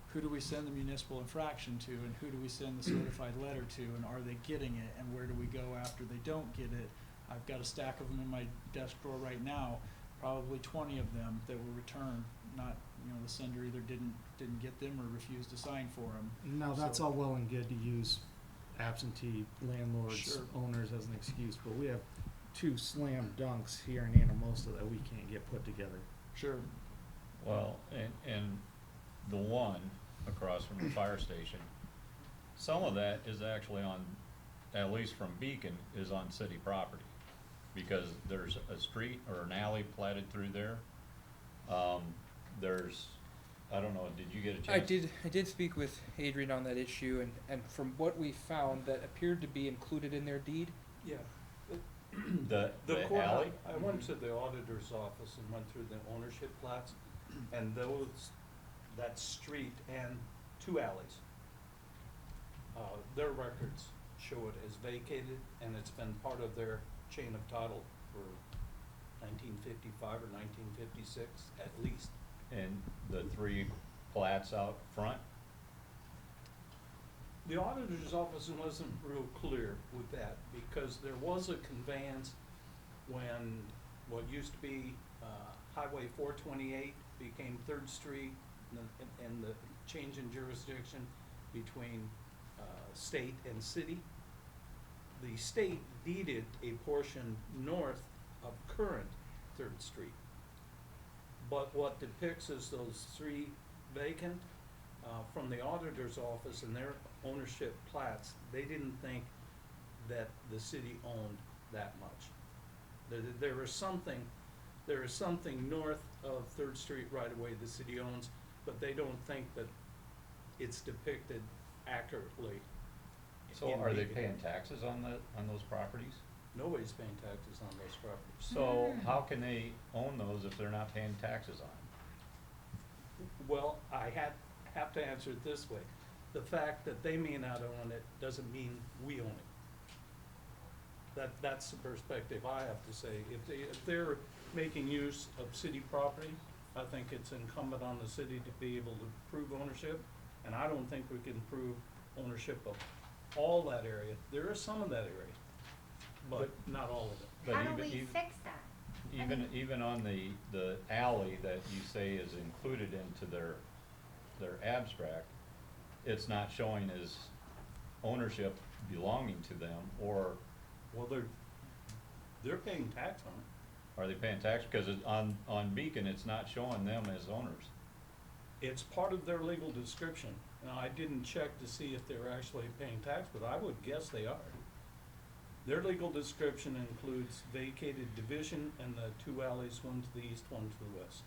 who do we send the municipal infraction to, and who do we send the certified letter to, and are they getting it, and where do we go after they don't get it? I've got a stack of them in my desk drawer right now, probably 20 of them that were returned, not, the sender either didn't get them or refused to sign for them. Now, that's So- all well and good to use absentee landlords, Sure. owners as an excuse, but we have 2 slam dunks here in Anamosa that we can't get put together. Sure. Well, and the one across from the fire station, some of that is actually on at least from Beacon, is on city property. Because there's a street or an alley platted through there. There's, I don't know, did you get a chance? I did speak with Adrian on that issue, and from what we found, that appeared to be included in their deed. Yeah. The courthouse- alley? I went to the auditor's office and went through the ownership plats, and that street and 2 alleys, their records show it as vacated, and it's been part of their chain of title for 1955 or 1956 at least. And the 3 plats out front? The auditor's office wasn't real clear with that, because there was a conveyance when what used to be Highway 428 became 3rd Street, and the change in jurisdiction between state and city. The state deeded a portion north of current 3rd Street. But what depicts as those 3 vacant, from the auditor's office and their ownership plats, they didn't think that the city owned that much. There is something north of 3rd Street right away the city owns, but they don't think that it's depicted accurately. So in are they Beacon. paying taxes on those properties? Nobody's paying taxes on those properties. So how can they own those if they're not paying taxes on them? Well, I have to answer it this way. The fact that they may not own it doesn't mean we own it. That's the perspective I have to say. If they're making use of city property, I think it's incumbent on the city to be able to prove ownership, and I don't think we can prove ownership of all that area. There is some of that area, but not all of it. But How do even- we even- fix that? Even on the alley that you say is included into their abstract, it's not showing as ownership belonging to them, or Well, they're paying tax on it. are they paying tax? Because on Beacon, it's not showing them as owners. It's part of their legal description. Now, I didn't check to see if they're actually paying tax, but I would guess they are. Their legal description includes vacated division and the 2 alleys, one to the east, one to the west.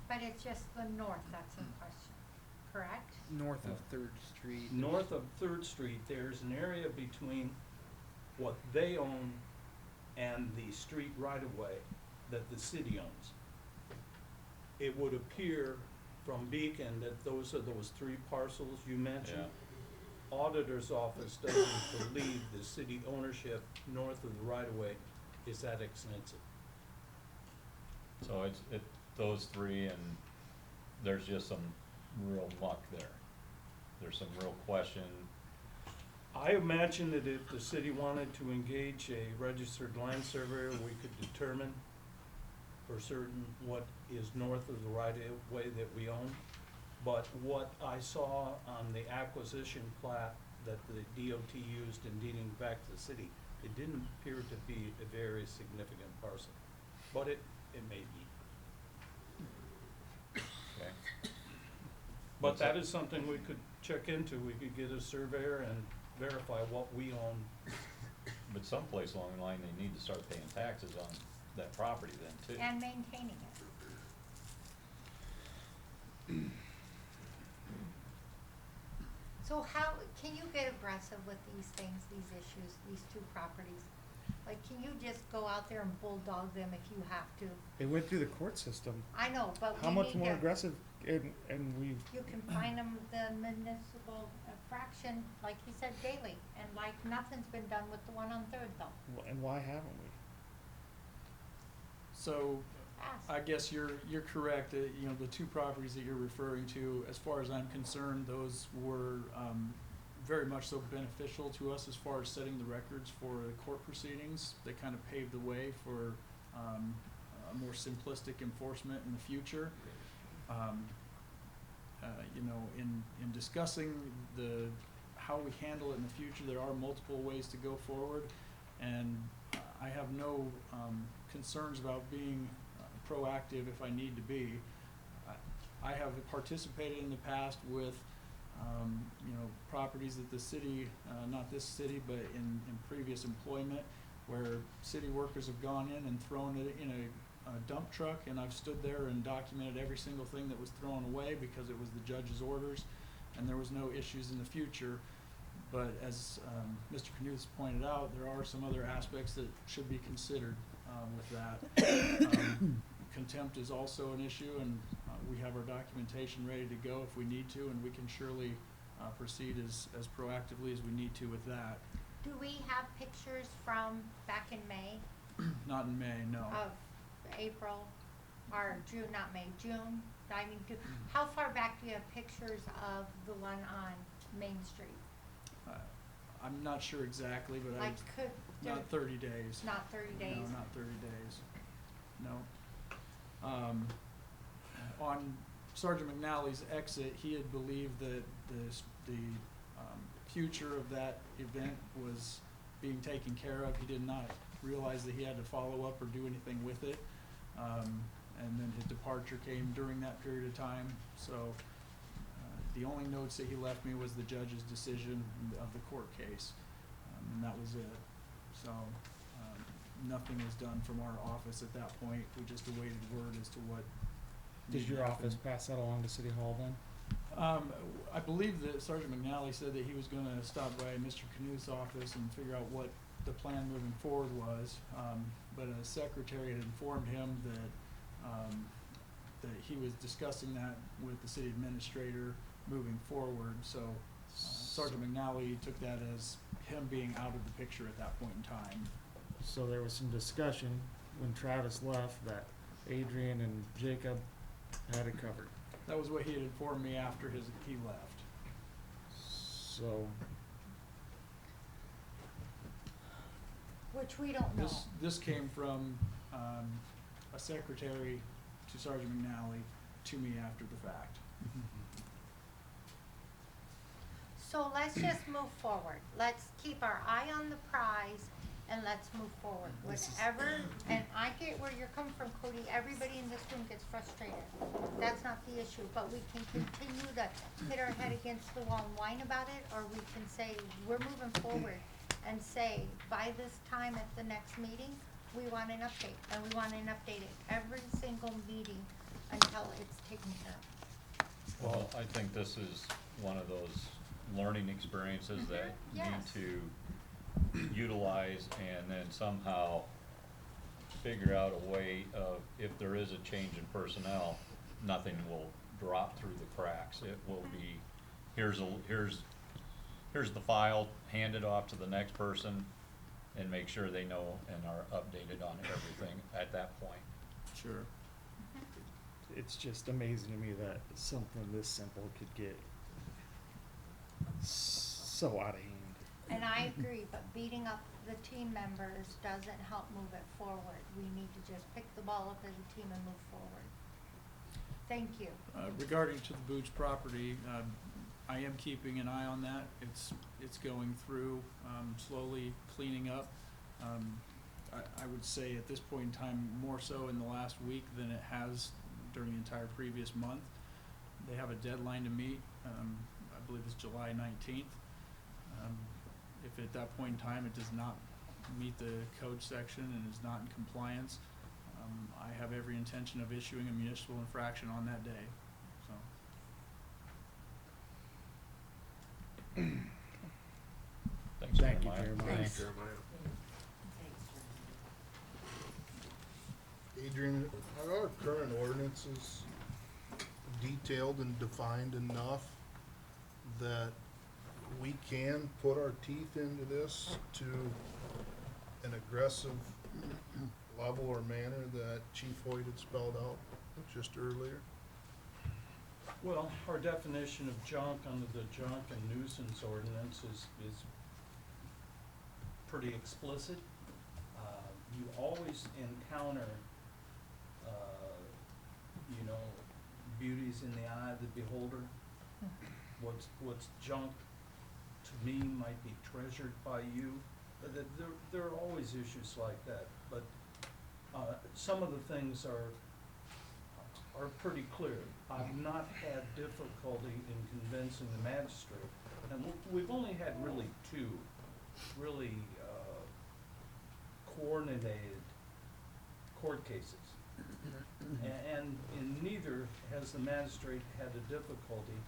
But it's just the north that's in question, correct? North of 3rd Street. North of 3rd Street, there's an area between what they own and the street right-of-way that the city owns. It would appear from Beacon that those are those 3 parcels you mentioned. Auditor's office doesn't believe the city ownership north of the right-of-way is that extensive. So it's those 3, and there's just some real muck there. There's some real question. I imagine that if the city wanted to engage a registered land surveyor, we could determine for certain what is north of the right-of-way that we own. But what I saw on the acquisition plat that the DOT used in deeding back to the city, it didn't appear to be a very significant parcel, but it may be. Okay. But that is something we could check into. We could get a surveyor and verify what we own. But someplace along the line, they need to start paying taxes on that property then too. And maintaining it. So how, can you get aggressive with these things, these issues, these 2 properties? Like, can you just go out there and bulldog them if you have to? They went through the court system. I know, but How we much need more to, aggressive, and we've, you can fine them the municipal fraction, like he said, daily, and like nothing's been done with the one on 3rd though. and why haven't we? So, Ask. I guess you're correct, you know, the 2 properties that you're referring to, as far as I'm concerned, those were, very much so beneficial to us as far as setting the records for the court proceedings. They kind of paved the way for, a more simplistic enforcement in the future. You know, in discussing how we handle it in the future, there are multiple ways to go forward, and I have no concerns about being proactive if I need to be. I have participated in the past with You know, properties that the city, not this city, but in previous employment, where city workers have gone in and thrown it in a dump truck, and I've stood there and documented every single thing that was thrown away because it was the judge's orders, and there was no issues in the future. But as Mr. Knuth pointed out, there are some other aspects that should be considered with that. Contempt is also an issue, and we have our documentation ready to go if we need to, and we can surely proceed as proactively as we need to with that. Do we have pictures from back in May Not in May, no. of April, or June, not May, June? I mean, how far back do you have pictures of the one on Main Street? I'm not sure exactly, but Like, could, not 30 days. not 30 days? No, not 30 days. No. On Sergeant McNally's exit, he had believed that the future of that event was being taken care of. He did not realize that he had to follow up or do anything with it. And then his departure came during that period of time. So the only notes that he left me was the judge's decision of the court case, and that was it. So nothing was done from our office at that point. We just awaited word as to what Did needed your to happen. office pass that along to City Hall then? I believe that Sergeant McNally said that he was gonna stop by Mr. Knuth's office and figure out what the plan moving forward was. But a secretary had informed him that he was discussing that with the city administrator moving forward. So Sergeant McNally took that as him being out of the picture at that point in time. So there was some discussion when Travis left that Adrian and Jacob had it covered. That was what he had informed me after he left. So Which we don't know. This came from a secretary to Sergeant McNally to me after the fact. So let's just move forward. Let's keep our eye on the prize and let's move forward. Whatever, and I get where you're coming from, Cody. Everybody in this room gets frustrated. That's not the issue, but we can continue to hit our head against the wall and whine about it, or we can say, we're moving forward and say, by this time at the next meeting, we want an update, and we want an update at every single meeting until it's taken care of. Well, I think this is one of those learning experiences that Yes. need to utilize and then somehow figure out a way of, if there is a change in personnel, nothing will drop through the cracks. It will be, here's the file, hand it off to the next person and make sure they know and are updated on everything at that point. Sure. it's just amazing to me that something this simple could get so out of hand. And I agree, but beating up the team members doesn't help move it forward. We need to just pick the ball up as a team and move forward. Thank you. Regarding to the Boots property, I am keeping an eye on that. It's going through, slowly cleaning up. I would say at this point in time, more so in the last week than it has during the entire previous month. They have a deadline to meet, I believe it's July 19th. If at that point in time it does not meet the code section and is not in compliance, I have every intention of issuing a municipal infraction on that day, so. Thanks, Thank you, Jeremiah. Jeremiah. Thanks, Jeremiah. Adrian, are our current ordinances detailed and defined enough that we can put our teeth into this to an aggressive level or manner that Chief Hoyt had spelled out just earlier? Well, our definition of junk under the junk and nuisance ordinance is pretty explicit. You always encounter, beauties in the eye of the beholder. What's junk to me might be treasured by you. But there are always issues like that. But some of the things are are pretty clear. I've not had difficulty in convincing the magistrate, and we've only had really two really coordinated court cases. And in neither has the magistrate had a difficulty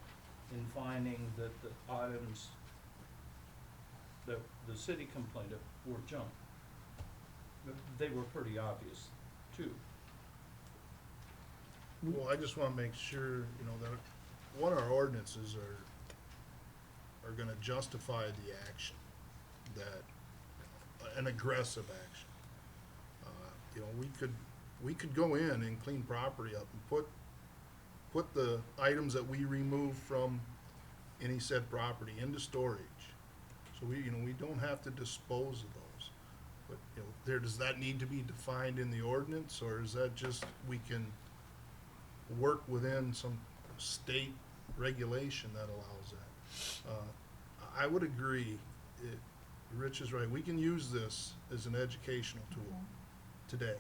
in finding that the items that the city complained of were junk. They were pretty obvious, too. Well, I just wanna make sure, you know, that what our ordinances are gonna justify the action, that, an aggressive action. You know, we could go in and clean property up and put the items that we remove from any said property into storage. So we don't have to dispose of those. But, you know, does that need to be defined in the ordinance, or is that just, we can work within some state regulation that allows that? I would agree, Rich is right, we can use this as an educational tool today.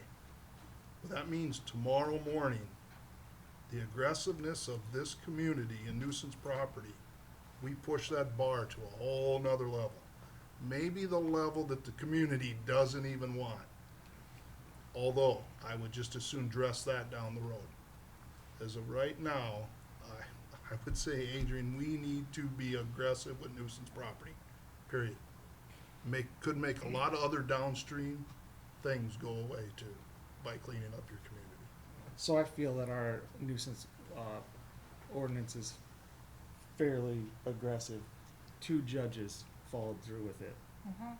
But that means tomorrow morning, the aggressiveness of this community in nuisance property, we push that bar to a whole nother level. Maybe the level that the community doesn't even want. Although, I would just as soon dress that down the road. As of right now, I would say, Adrian, we need to be aggressive with nuisance property, period. Could make a lot of other downstream things go away too, by cleaning up your community. So I feel that our nuisance, ordinance is fairly aggressive. 2 judges followed through with it. Mhm.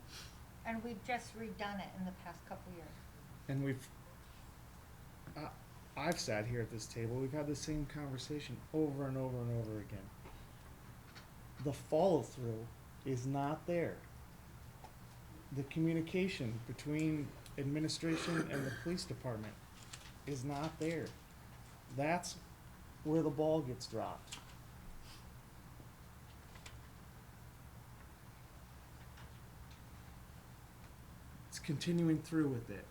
And we've just redone it in the past couple years. And I've sat here at this table, we've had the same conversation over and over and over again. The follow through is not there. The communication between administration and the police department is not there. That's where the ball gets dropped. It's continuing through with it.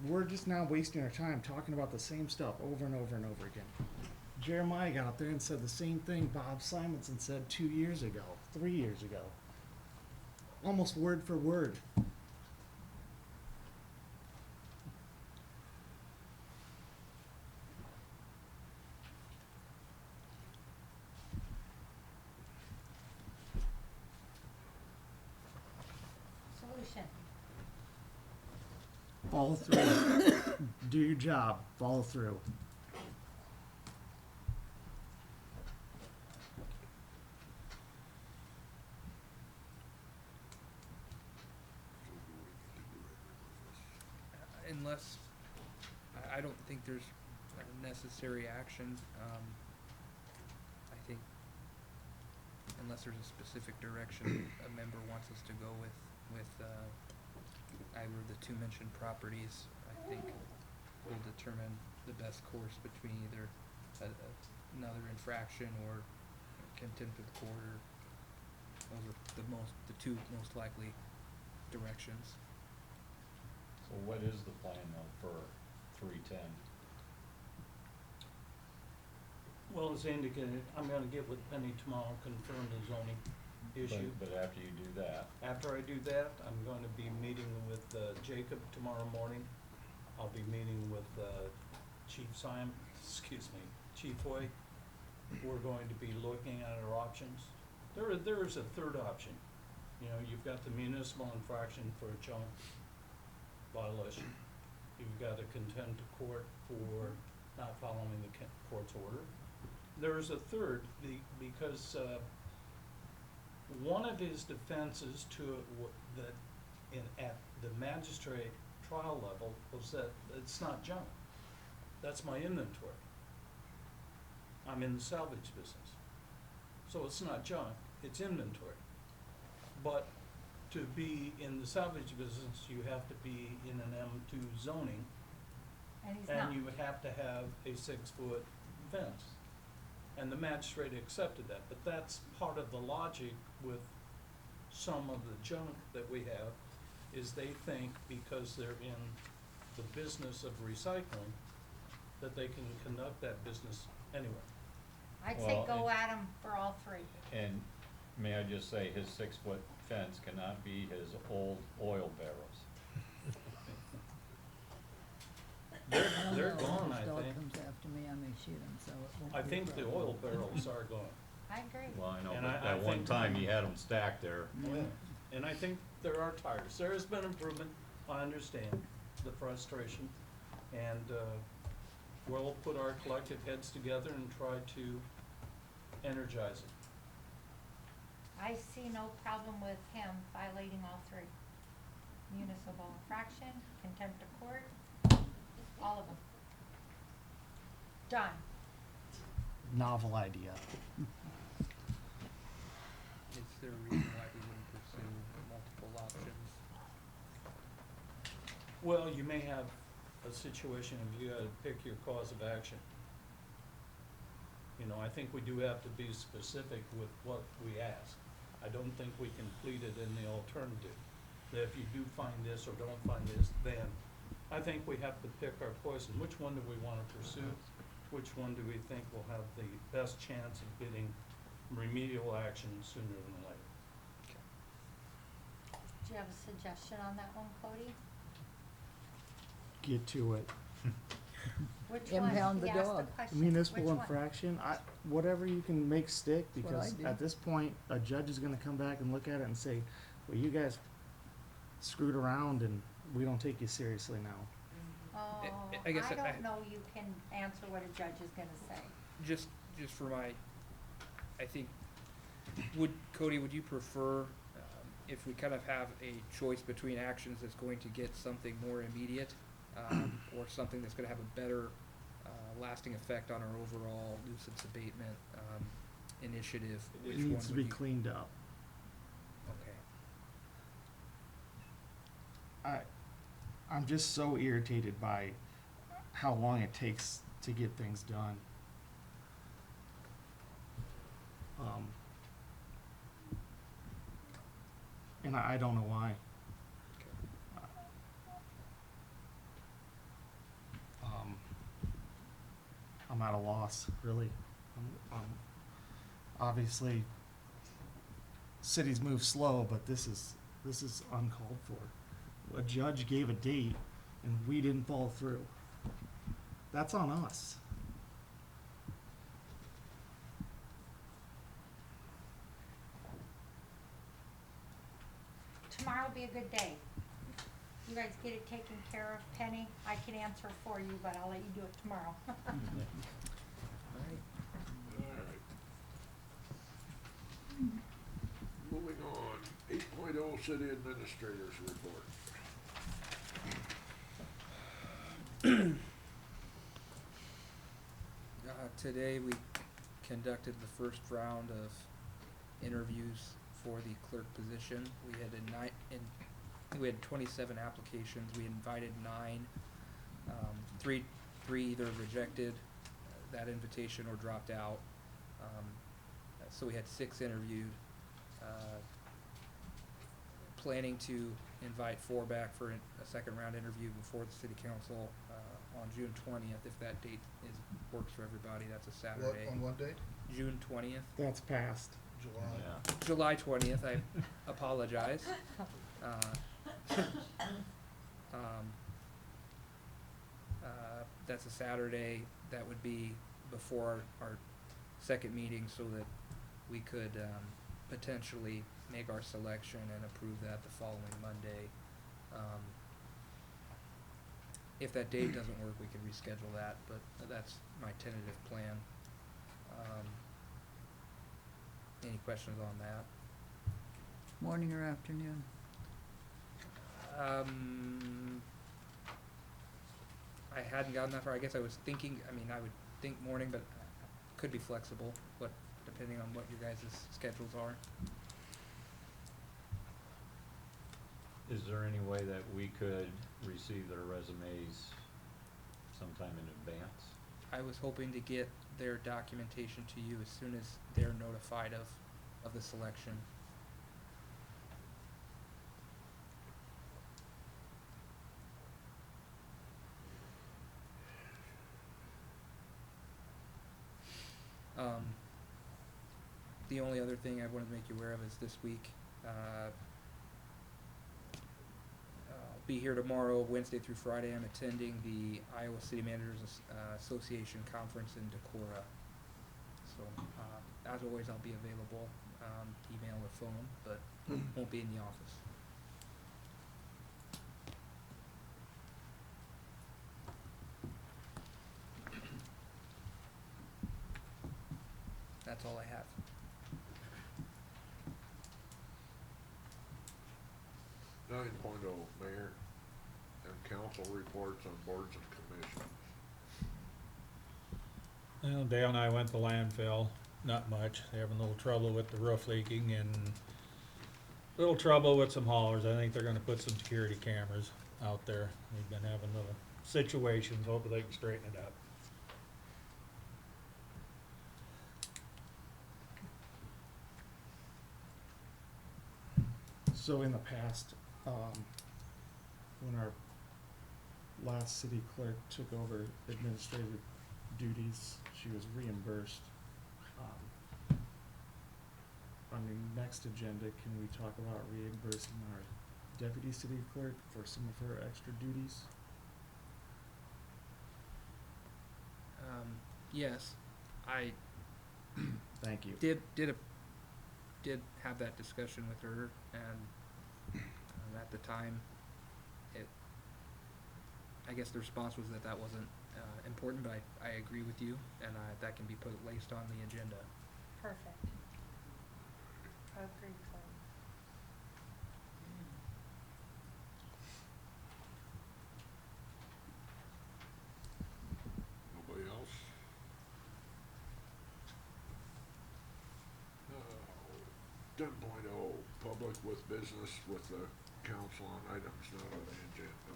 We're just now wasting our time talking about the same stuff over and over and over again. Jeremiah got up there and said the same thing Bob Simonson said 2 years ago, 3 years ago. Almost word for word. Solution. Follow through. Do your job. Follow through. Unless, I don't think there's a necessary action. I think unless there's a specific direction a member wants us to go with either of the 2 mentioned properties, I think we'll determine the best course between either another infraction or contempt of court, or those are the 2 most likely directions. So what is the plan though for 310? Well, as indicated, I'm gonna get with Penny tomorrow, confirm the zoning issue. But after you do that, After I do that, I'm going to be meeting with Jacob tomorrow morning. I'll be meeting with Chief Hoy. We're going to be looking at our options. There is a third option. You know, you've got the municipal infraction for a junk violation. You've got a contempt of court for not following the court's order. There is a third, because one of his defenses to it at the magistrate trial level was that it's not junk. That's my inventory. I'm in the salvage business. So it's not junk, it's inventory. But to be in the salvage business, you have to be in an M2 zoning, And he's not. and you have to have a 6-foot fence. And the magistrate accepted that, but that's part of the logic with some of the junk that we have, is they think because they're in the business of recycling, that they can conduct that business anywhere. I'd say Well, go and- at 'em for all three. And may I just say, his 6-foot fence cannot be his old oil barrels. They're If gone, this I dog think. comes after me, I may shoot him, so it won't I be a think the problem. oil barrels are gone. I agree. Well, I know, And but I at one think- time, he had them stacked there. Yeah, and I think there are tires. There has been improvement. I understand the frustration. And, we'll put our collective heads together and try to energize it. I see no problem with him violating all three. Municipal infraction, contempt of court, all of them. Done. Novel idea. Is there a reason why we wouldn't pursue multiple options? Well, you may have a situation if you gotta pick your cause of action. You know, I think we do have to be specific with what we ask. I don't think we can plead it in the alternative. That if you do find this or don't find this, then I think we have to pick our poison. Which one do we wanna pursue? Which one do we think will have the best chance of getting remedial action sooner than later? Do you have a suggestion on that one, Cody? Get to it. Which one? Impound the He asked dog. question. Municipal Which one? infraction, whatever you can make stick, That's what I because do. at this point, a judge is gonna come back and look at it and say, well, you guys screwed around and we don't take you seriously now. Oh, I guess I I- don't know you can answer what a judge is gonna say. Just for my, I think, Cody, would you prefer, if we kind of have a choice between actions that's going to get something more immediate, or something that's gonna have a better, lasting effect on our overall nuisance abatement, initiative, It which one needs to would be you? cleaned up. Okay. I'm just so irritated by how long it takes to get things done. And I don't know why. I'm at a loss, really. Obviously, cities move slow, but this is uncalled for. A judge gave a date and we didn't follow through. That's on us. Tomorrow'll be a good day. You guys get it taken care of. Penny, I can answer for you, but I'll let you do it tomorrow. Alright. Moving on, 8.0 city administrators report. Today we conducted the first round of interviews for the clerk position. We had 27 applications. We invited 9. Three either rejected that invitation or dropped out. So we had 6 interviewed. Planning to invite 4 back for a second round interview before the city council on June 20th, if that date works for everybody. That's a Saturday. On what date? June 20th. That's passed. July. Yeah. July 20th, I apologize. That's a Saturday. That would be before our second meeting so that we could potentially make our selection and approve that the following Monday. If that date doesn't work, we can reschedule that, but that's my tentative plan. Any questions on that? Morning or afternoon? I hadn't gotten that far. I guess I was thinking, I would think morning, but could be flexible, but depending on what your guys' schedules are. Is there any way that we could receive their resumes sometime in advance? I was hoping to get their documentation to you as soon as they're notified of the selection. the only other thing I wanted to make you aware of is this week, I'll be here tomorrow, Wednesday through Friday. I'm attending the Iowa City Managers Association Conference in Decorah. So, as always, I'll be available, email or phone, but won't be in the office. That's all I have. 9.0, Mayor and council reports on boards and commissions. Well, Dale and I went to landfill, not much, they're having a little trouble with the roof leaking and a little trouble with some haulers. I think they're gonna put some security cameras out there. We've been having little situations, hopefully they can straighten it up. So in the past, when our last city clerk took over administrative duties, she was reimbursed. On the next agenda, can we talk about reimbursing our deputy city clerk for some of her extra duties? Yes, I Thank you. did have that discussion with her, and at the time, I guess the response was that wasn't important, but I agree with you, and that can be placed on the agenda. Perfect. Agreed, Clay. Nobody else? 10.0, public with business with the council on items not on the agenda.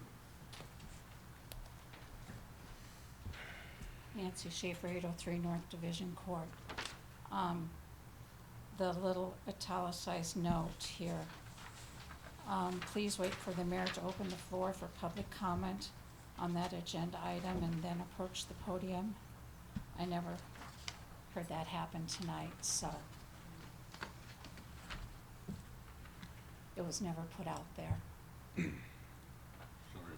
Nancy Schaefer, 803 North Division Court. The little italicized note here. Please wait for the mayor to open the floor for public comment on that agenda item and then approach the podium. I never heard that happen tonight, so it was never put out there. Sorry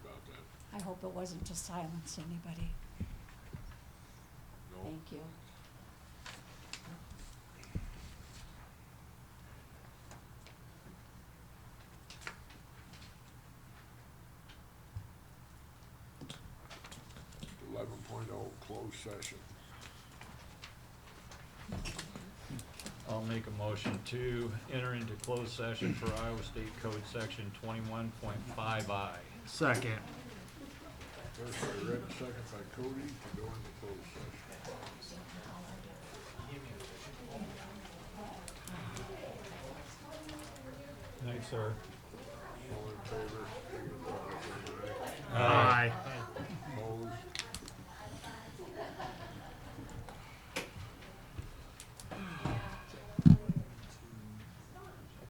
about that. I hope it wasn't to silence anybody. No? Thank you. Closed session. I'll make a motion to enter into closed session for Iowa State Code Section 21.5I. Second. First by Rick, second by Cody, to go into closed session. Thanks, sir. All in favor, signify by saying aye. Aye.